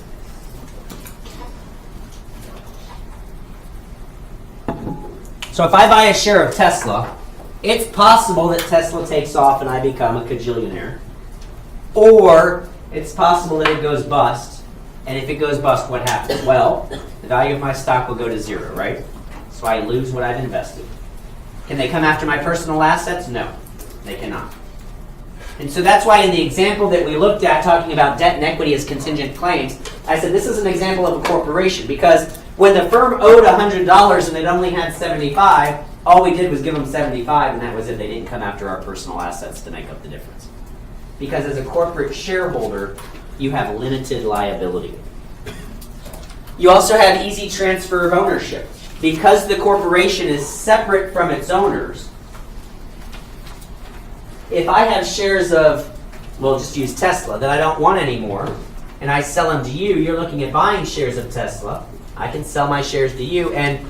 So if I buy a share of Tesla, it's possible that Tesla takes off and I become a cajillionaire. Or it's possible that it goes bust. And if it goes bust, what happens? Well, the value of my stock will go to zero, right? So I lose what I've invested. Can they come after my personal assets? No, they cannot. And so that's why in the example that we looked at, talking about debt and equity as contingent claims, I said this is an example of a corporation, because when the firm owed $100 and it only had 75, all we did was give them 75, and that was it. They didn't come after our personal assets to make up the difference. Because as a corporate shareholder, you have limited liability. You also have easy transfer of ownership. Because the corporation is separate from its owners, if I have shares of, we'll just use Tesla, that I don't want anymore, and I sell them to you, you're looking at buying shares of Tesla, I can sell my shares to you, and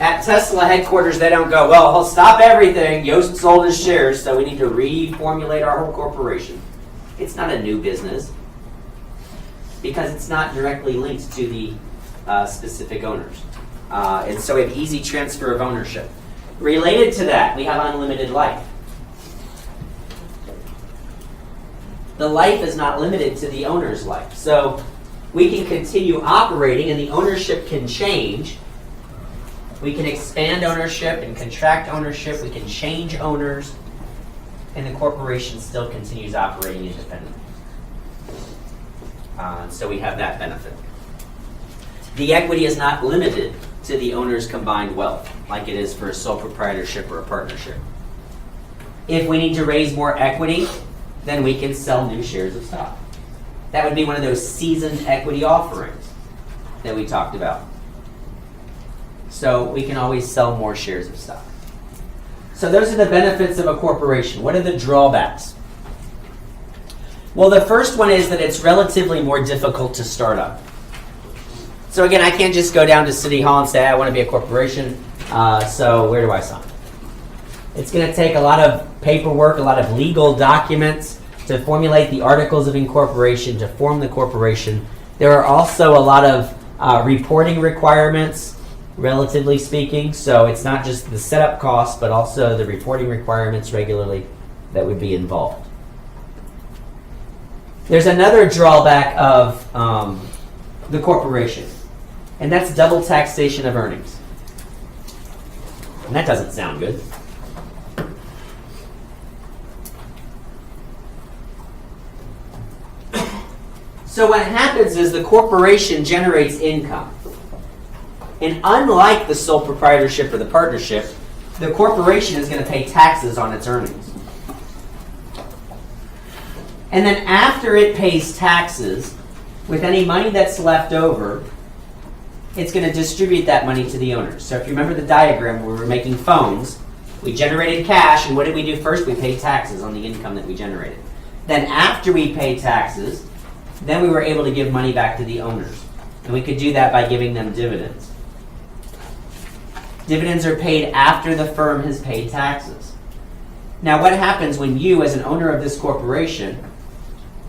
at Tesla headquarters, they don't go, well, he'll stop everything. Yost sold his shares, so we need to reformulate our whole corporation. It's not a new business because it's not directly linked to the specific owners. And so we have easy transfer of ownership. Related to that, we have unlimited life. The life is not limited to the owner's life. So we can continue operating and the ownership can change. We can expand ownership and contract ownership. We can change owners. And the corporation still continues operating independently. So we have that benefit. The equity is not limited to the owner's combined wealth, like it is for a sole proprietorship or a partnership. If we need to raise more equity, then we can sell new shares of stock. That would be one of those seasoned equity offerings that we talked about. So we can always sell more shares of stock. So those are the benefits of a corporation. What are the drawbacks? Well, the first one is that it's relatively more difficult to start up. So again, I can't just go down to City Hall and say, I want to be a corporation, so where do I sign? It's going to take a lot of paperwork, a lot of legal documents to formulate the articles of incorporation, to form the corporation. There are also a lot of reporting requirements, relatively speaking. So it's not just the setup costs, but also the reporting requirements regularly that would be involved. There's another drawback of the corporation, and that's double taxation of earnings. And that doesn't sound good. So what happens is the corporation generates income. And unlike the sole proprietorship or the partnership, the corporation is going to pay taxes on its earnings. And then after it pays taxes, with any money that's left over, it's going to distribute that money to the owners. So if you remember the diagram where we were making phones, we generated cash, and what did we do first? We paid taxes on the income that we generated. Then after we paid taxes, then we were able to give money back to the owners. And we could do that by giving them dividends. Dividends are paid after the firm has paid taxes. Now what happens when you, as an owner of this corporation,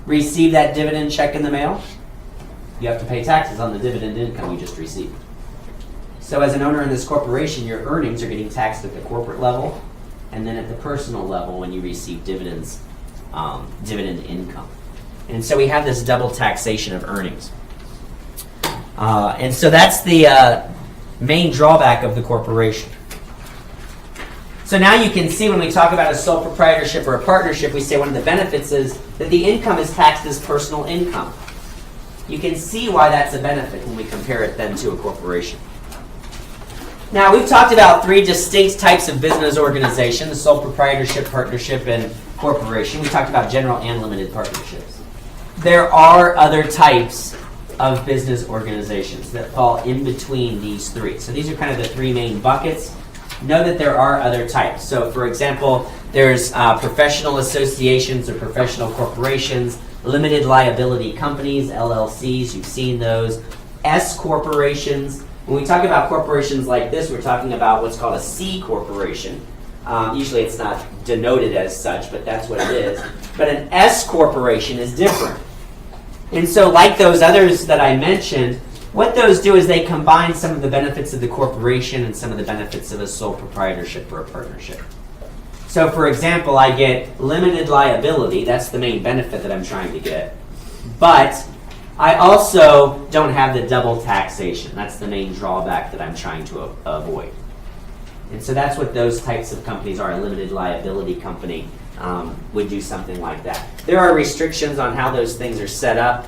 receive that dividend check in the mail? You have to pay taxes on the dividend income you just received. So as an owner in this corporation, your earnings are getting taxed at the corporate level and then at the personal level when you receive dividends, dividend income. And so we have this double taxation of earnings. And so that's the main drawback of the corporation. So now you can see when we talk about a sole proprietorship or a partnership, we say one of the benefits is that the income is taxed as personal income. You can see why that's a benefit when we compare it then to a corporation. Now we've talked about three distinct types of business organization: the sole proprietorship, partnership, and corporation. We talked about general and limited partnerships. There are other types of business organizations that fall in between these three. So these are kind of the three main buckets. Know that there are other types. So for example, there's professional associations or professional corporations, limited liability companies, LLCs, you've seen those, S corporations. When we talk about corporations like this, we're talking about what's called a C corporation. Usually it's not denoted as such, but that's what it is. But an S corporation is different. And so like those others that I mentioned, what those do is they combine some of the benefits of the corporation and some of the benefits of a sole proprietorship or a partnership. So for example, I get limited liability. That's the main benefit that I'm trying to get. But I also don't have the double taxation. That's the main drawback that I'm trying to avoid. And so that's what those types of companies are. A limited liability company would do something like that. There are restrictions on how those things are set up.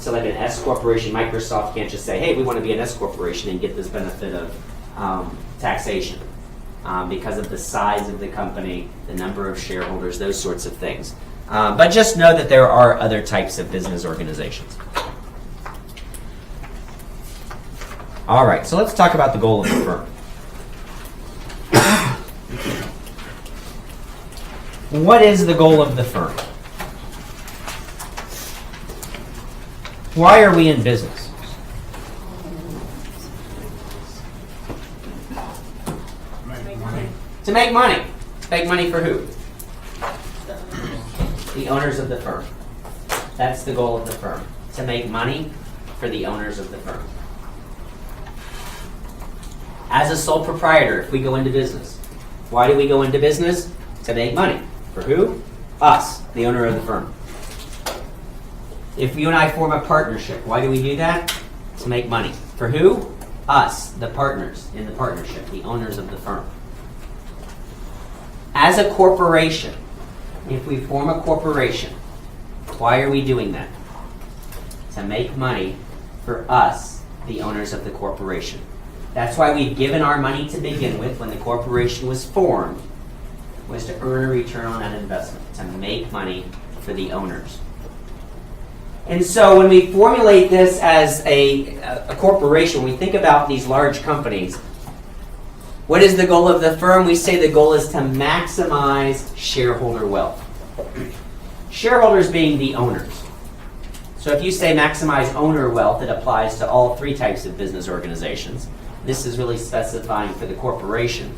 So like an S corporation, Microsoft can't just say, hey, we want to be an S corporation and get this benefit of taxation because of the size of the company, the number of shareholders, those sorts of things. But just know that there are other types of business organizations. All right, so let's talk about the goal of the firm. What is the goal of the firm? Why are we in business? To make money. Make money for who? The owners of the firm. That's the goal of the firm. To make money for the owners of the firm. As a sole proprietor, if we go into business, why do we go into business? To make money. For who? Us, the owner of the firm. If you and I form a partnership, why do we do that? To make money. For who? Us, the partners in the partnership, the owners of the firm. As a corporation, if we form a corporation, why are we doing that? To make money for us, the owners of the corporation. That's why we've given our money to begin with when the corporation was formed, was to earn a return on that investment, to make money for the owners. And so when we formulate this as a corporation, we think about these large companies. What is the goal of the firm? We say the goal is to maximize shareholder wealth. Shareholders being the owners. So if you say maximize owner wealth, it applies to all three types of business organizations. This is really specifying for the corporation.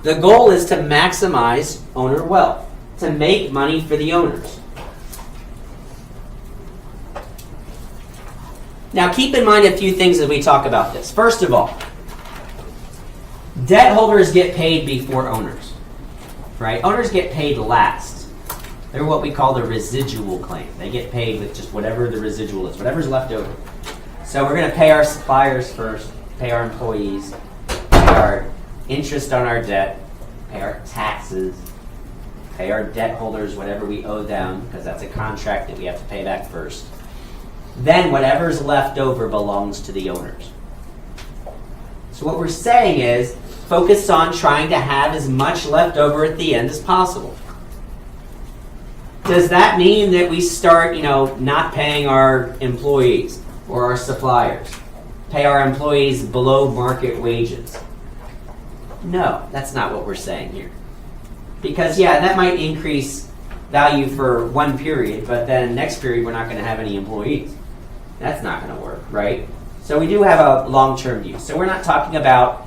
The goal is to maximize owner wealth, to make money for the owners. Now keep in mind a few things as we talk about this. First of all, debt holders get paid before owners, right? Owners get paid last. They're what we call the residual claim. They get paid with just whatever the residual is, whatever's left over. So we're going to pay our suppliers first, pay our employees, pay our interest on our debt, pay our taxes, pay our debt holders whatever we owe them, because that's a contract that we have to pay back first. Then whatever's left over belongs to the owners. So what we're saying is, focus on trying to have as much left over at the end as possible. Does that mean that we start, not paying our employees or our suppliers? Pay our employees below market wages? No, that's not what we're saying here. Because, that might increase value for one period, but then next period we're not going to have any employees. That's not going to work, right? So we do have a long-term view. So we're not talking about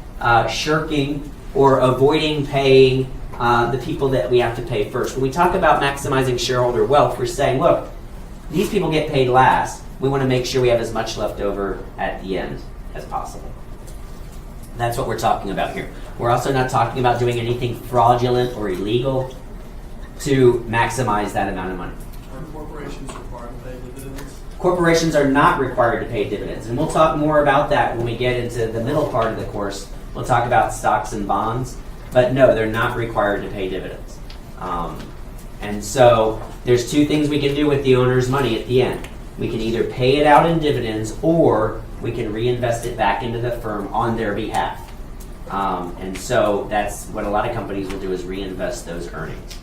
shirking or avoiding paying the people that we have to pay first. When we talk about maximizing shareholder wealth, we're saying, look, these people get paid last. We want to make sure we have as much left over at the end as possible. That's what we're talking about here. We're also not talking about doing anything fraudulent or illegal to maximize that amount of money. Are corporations required to pay dividends? Corporations are not required to pay dividends, and we'll talk more about that when we get into the middle part of the course. We'll talk about stocks and bonds, but no, they're not required to pay dividends. And so there's two things we can do with the owner's money at the end. We can either pay it out in dividends, or we can reinvest it back into the firm on their behalf. And so that's what a lot of companies will do, is reinvest those earnings.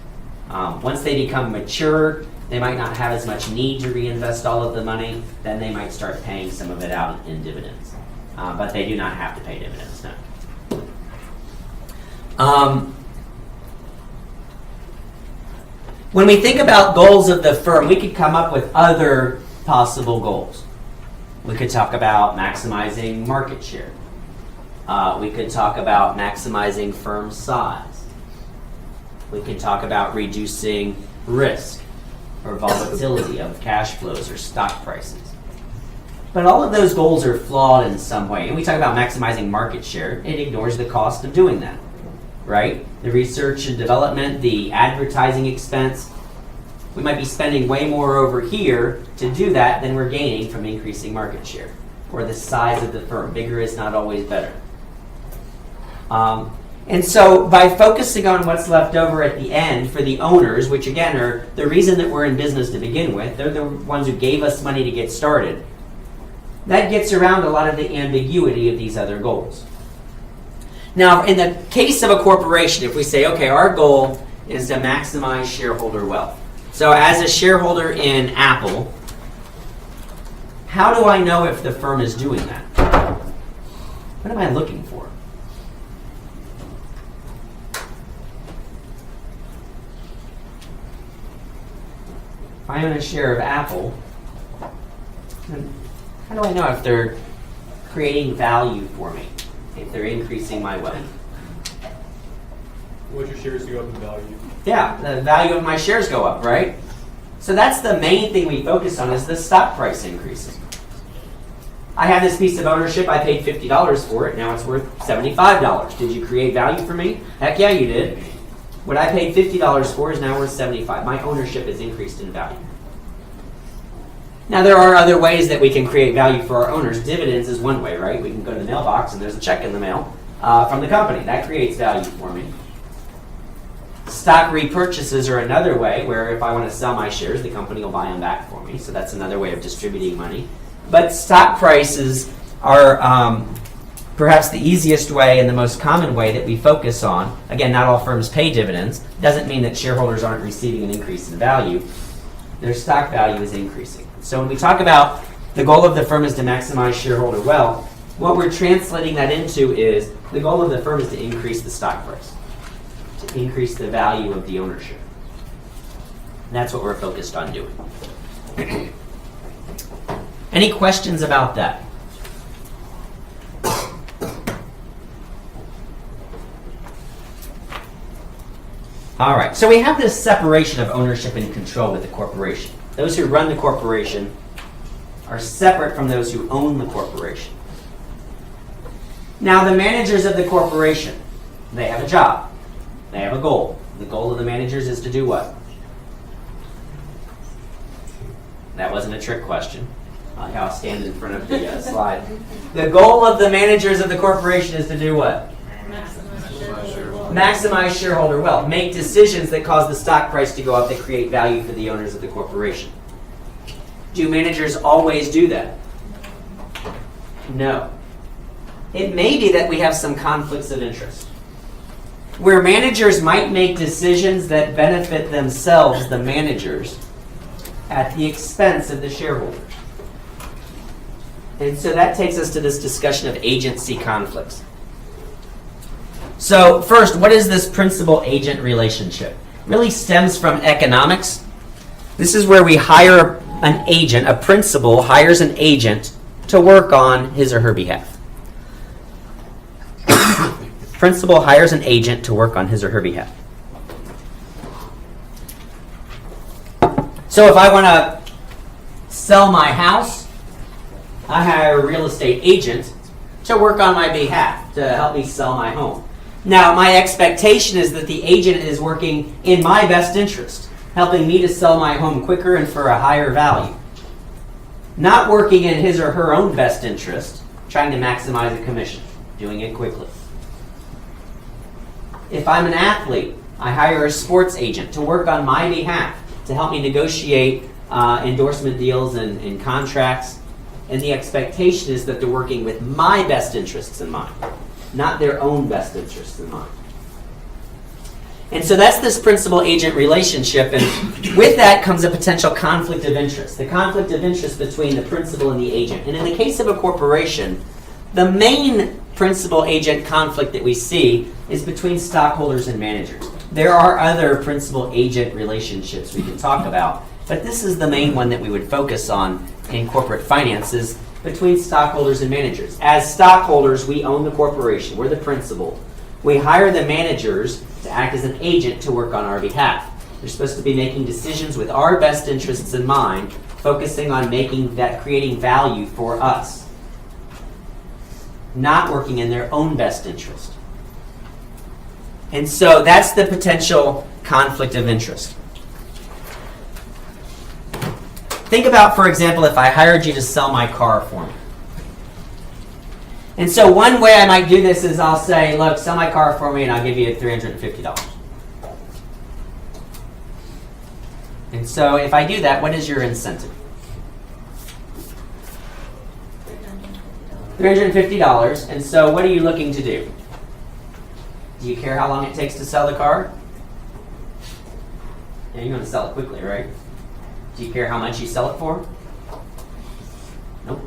Once they become mature, they might not have as much need to reinvest all of the money. Then they might start paying some of it out in dividends. But they do not have to pay dividends, no. When we think about goals of the firm, we could come up with other possible goals. We could talk about maximizing market share. We could talk about maximizing firm size. We could talk about reducing risk or volatility of cash flows or stock prices. But all of those goals are flawed in some way. And we talk about maximizing market share. It ignores the cost of doing that, right? The research and development, the advertising expense. We might be spending way more over here to do that than we're gaining from increasing market share. Or the size of the firm. Bigger is not always better. And so by focusing on what's left over at the end for the owners, which again are the reason that we're in business to begin with, they're the ones who gave us money to get started, that gets around a lot of the ambiguity of these other goals. Now, in the case of a corporation, if we say, okay, our goal is to maximize shareholder wealth. So as a shareholder in Apple, how do I know if the firm is doing that? What am I looking for? If I own a share of Apple, then how do I know if they're creating value for me, if they're increasing my wealth? Would your shares go up in value? Yeah, the value of my shares go up, right? So that's the main thing we focus on, is the stock price increasing. I have this piece of ownership, I paid $50 for it, now it's worth $75. Did you create value for me? Heck yeah, you did. What I paid $50 for is now worth $75. My ownership has increased in value. Now there are other ways that we can create value for our owners. Dividends is one way, right? We can go to the mailbox and there's a check in the mail from the company. That creates value for me. Stock repurchases are another way, where if I want to sell my shares, the company will buy them back for me. So that's another way of distributing money. But stock prices are perhaps the easiest way and the most common way that we focus on. Again, not all firms pay dividends. Doesn't mean that shareholders aren't receiving an increase in value. their stock value is increasing. So when we talk about the goal of the firm is to maximize shareholder wealth, what we're translating that into is the goal of the firm is to increase the stock price, to increase the value of the ownership. And that's what we're focused on doing. Any questions about that? All right, so we have this separation of ownership and control with the corporation. Those who run the corporation are separate from those who own the corporation. Now, the managers of the corporation, they have a job. They have a goal. The goal of the managers is to do what? That wasn't a trick question. I like how I'll stand in front of the slide. The goal of the managers of the corporation is to do what? Maximize shareholder wealth. Make decisions that cause the stock price to go up that create value for the owners of the corporation. Do managers always do that? No. It may be that we have some conflicts of interest, where managers might make decisions that benefit themselves, the managers, at the expense of the shareholders. And so that takes us to this discussion of agency conflicts. So first, what is this principal-agent relationship? It really stems from economics. This is where we hire an agent, a principal hires an agent to work on his or her behalf. Principal hires an agent to work on his or her behalf. So if I want to sell my house, I hire a real estate agent to work on my behalf, to help me sell my home. Now, my expectation is that the agent is working in my best interest, helping me to sell my home quicker and for a higher value. Not working in his or her own best interest, trying to maximize a commission, doing it quickly. If I'm an athlete, I hire a sports agent to work on my behalf, to help me negotiate endorsement deals and contracts. And the expectation is that they're working with my best interests in mind, not their own best interests in mind. And so that's this principal-agent relationship, and with that comes a potential conflict of interest, the conflict of interest between the principal and the agent. And in the case of a corporation, the main principal-agent conflict that we see is between stockholders and managers. There are other principal-agent relationships we can talk about, but this is the main one that we would focus on in corporate finances, between stockholders and managers. As stockholders, we own the corporation. We're the principal. We hire the managers to act as an agent to work on our behalf. They're supposed to be making decisions with our best interests in mind, focusing on creating value for us, not working in their own best interest. And so that's the potential conflict of interest. Think about, for example, if I hired you to sell my car for me. And so one way I might do this is I'll say, look, sell my car for me and I'll give you $350. And so if I do that, what is your incentive? $350. And so what are you looking to do? Do you care how long it takes to sell the car? Yeah, you're going to sell it quickly, right? Do you care how much you sell it for? Nope.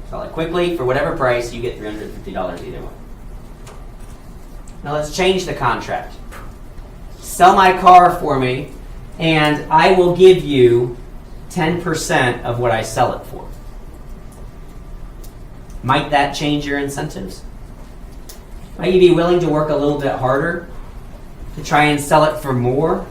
Sell it quickly for whatever price, you get $350 either way. Now let's change the contract. Sell my car for me, and I will give you 10% of what I sell it for. Might that change your incentives? Might you be willing to work a little bit harder to try and sell it for more?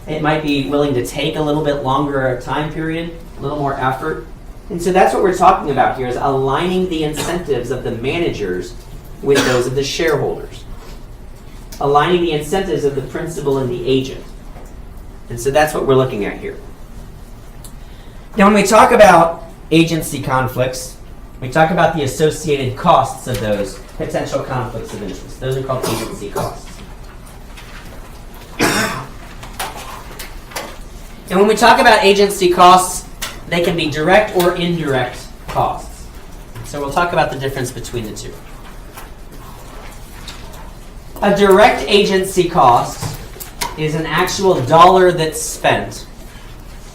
It might be willing to take a little bit longer time period, a little more effort. And so that's what we're talking about here, is aligning the incentives of the managers with those of the shareholders. Aligning the incentives of the principal and the agent. And so that's what we're looking at here. Now when we talk about agency conflicts, we talk about the associated costs of those potential conflicts of interest. Those are called agency costs. And when we talk about agency costs, they can be direct or indirect costs. So we'll talk about the difference between the two. A direct agency cost is an actual dollar that's spent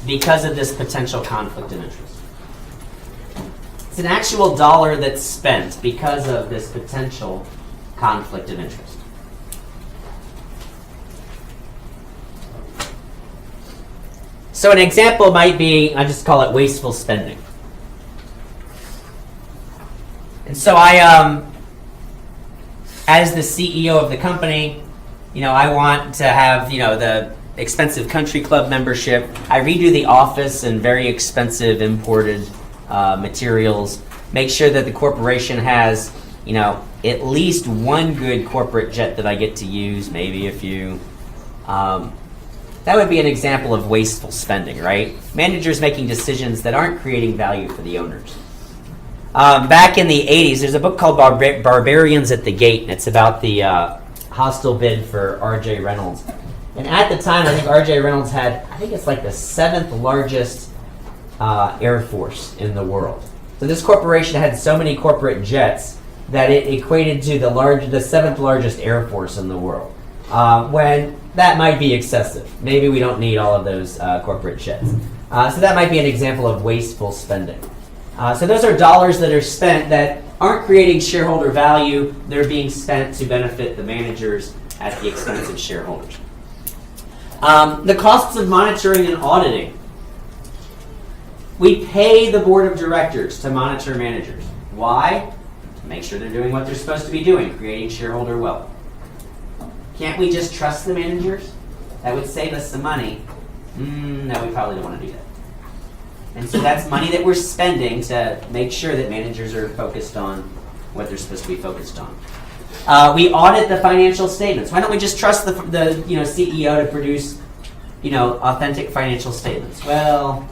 because of this potential conflict of interest. It's an actual dollar that's spent because of this potential conflict of interest. So an example might be, I just call it wasteful spending. And so as the CEO of the company, I want to have, the expensive country club membership. I redo the office and very expensive imported materials. Make sure that the corporation has, at least one good corporate jet that I get to use, maybe a few. That would be an example of wasteful spending, right? Managers making decisions that aren't creating value for the owners. Back in the 80s, there's a book called Barbarians at the Gate, and it's about the hostile bid for R.J. Reynolds. And at the time, I think R.J. Reynolds had, it's like the 7th largest air force in the world. So this corporation had so many corporate jets that it equated to the 7th largest air force in the world. When that might be excessive. Maybe we don't need all of those corporate jets. So that might be an example of wasteful spending. So those are dollars that are spent that aren't creating shareholder value. They're being spent to benefit the managers at the expense of shareholders. The costs of monitoring and auditing. We pay the board of directors to monitor managers. Why? To make sure they're doing what they're supposed to be doing, creating shareholder wealth. Can't we just trust the managers? That would save us some money. No, we probably don't want to do that. And so that's money that we're spending to make sure that managers are focused on what they're supposed to be focused on. We audit the financial statements. Why don't we just trust the CEO to produce authentic financial statements? Well,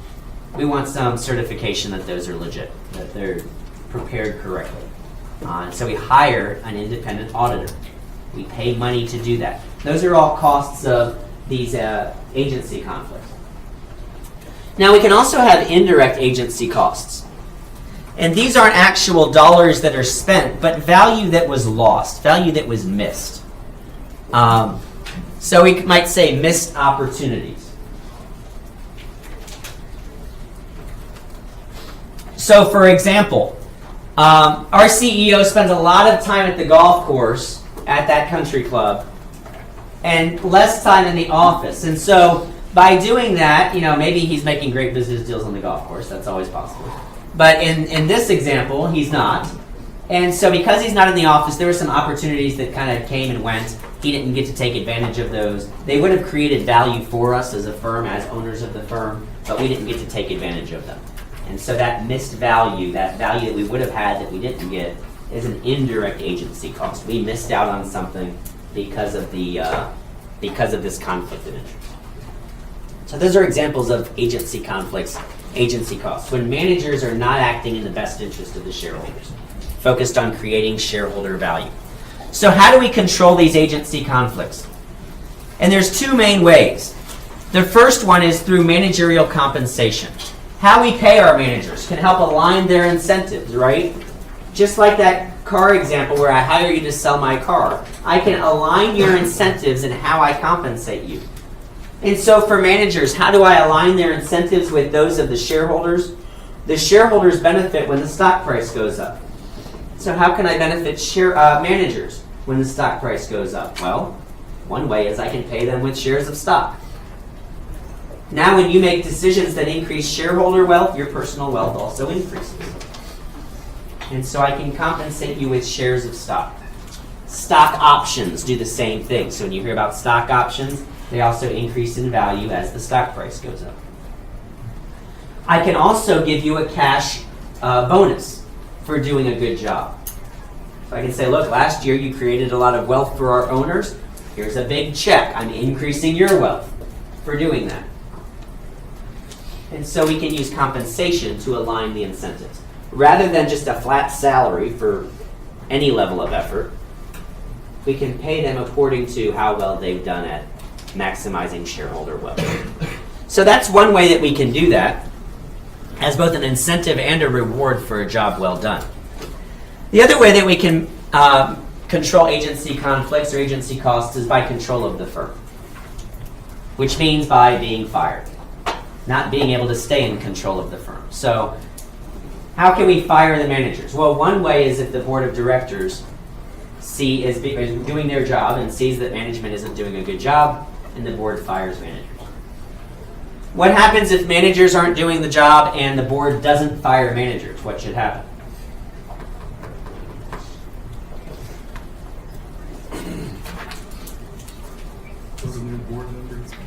we want some certification that those are legit, that they're prepared correctly. So we hire an independent auditor. We pay money to do that. Those are all costs of these agency conflicts. Now we can also have indirect agency costs. And these aren't actual dollars that are spent, but value that was lost, value that was missed. So we might say missed opportunities. So for example, our CEO spends a lot of time at the golf course at that country club and less time in the office. And so by doing that, maybe he's making great business deals on the golf course. That's always possible. But in this example, he's not. And so because he's not in the office, there were some opportunities that kind of came and went. He didn't get to take advantage of those. They would have created value for us as a firm, as owners of the firm, but we didn't get to take advantage of them. And so that missed value, that value that we would have had that we didn't get, is an indirect agency cost. We missed out on something because of this conflict of interest. So those are examples of agency conflicts, agency costs. When managers are not acting in the best interest of the shareholders, focused on creating shareholder value. So how do we control these agency conflicts? And there's two main ways. The first one is through managerial compensation. How we pay our managers can help align their incentives, right? Just like that car example where I hire you to sell my car. I can align your incentives and how I compensate you. And so for managers, how do I align their incentives with those of the shareholders? The shareholders benefit when the stock price goes up. So how can I benefit managers when the stock price goes up? Well, one way is I can pay them with shares of stock. Now when you make decisions that increase shareholder wealth, your personal wealth also increases. And so I can compensate you with shares of stock. Stock options do the same thing. So when you hear about stock options, they also increase in value as the stock price goes up. I can also give you a cash bonus for doing a good job. So I can say, look, last year you created a lot of wealth for our owners. Here's a big check. I'm increasing your wealth for doing that. And so we can use compensation to align the incentives. Rather than just a flat salary for any level of effort, we can pay them according to how well they've done at maximizing shareholder wealth. So that's one way that we can do that, as both an incentive and a reward for a job well done. The other way that we can control agency conflicts or agency costs is by control of the firm, which means by being fired. not being able to stay in control of the firm. So how can we fire the managers? Well, one way is if the board of directors is doing their job and sees that management isn't doing a good job, and the board fires managers. What happens if managers aren't doing the job and the board doesn't fire managers? What should happen?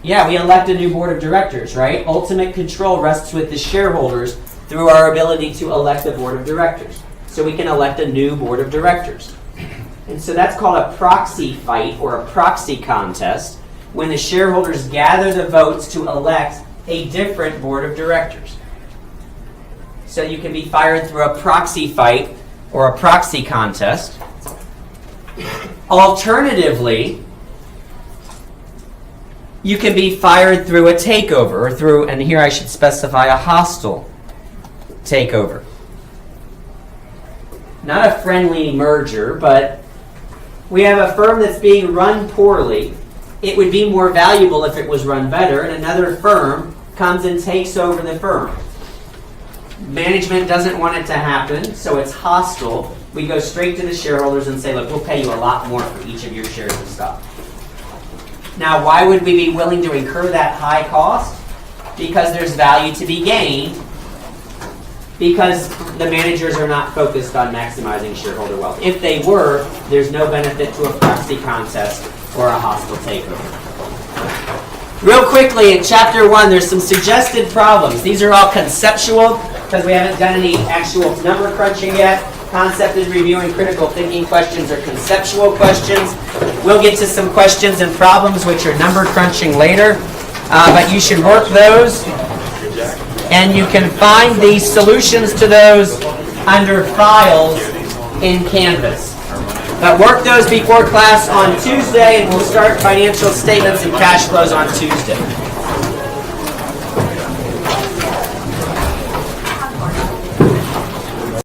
Yeah, we elect a new board of directors, right? Ultimate control rests with the shareholders through our ability to elect a board of directors. So we can elect a new board of directors. And so that's called a proxy fight or a proxy contest, when the shareholders gather the votes to elect a different board of directors. So you can be fired through a proxy fight or a proxy contest. Alternatively, you can be fired through a takeover, or through, and here I should specify, a hostile takeover. Not a friendly merger, but we have a firm that's being run poorly. It would be more valuable if it was run better, and another firm comes and takes over the firm. Management doesn't want it to happen, so it's hostile. We go straight to the shareholders and say, look, we'll pay you a lot more for each of your shares of stock. Now, why would we be willing to incur that high cost? Because there's value to be gained, because the managers are not focused on maximizing shareholder wealth. If they were, there's no benefit to a proxy contest or a hostile takeover. Real quickly, in Chapter 1, there's some suggested problems. These are all conceptual, because we haven't done any actual number crunching yet. Concept is reviewing critical thinking questions or conceptual questions. We'll get to some questions and problems which are number crunching later, but you should work those, and you can find the solutions to those under Files in Canvas. But work those before class on Tuesday, and we'll start financial statements and cash flows on Tuesday.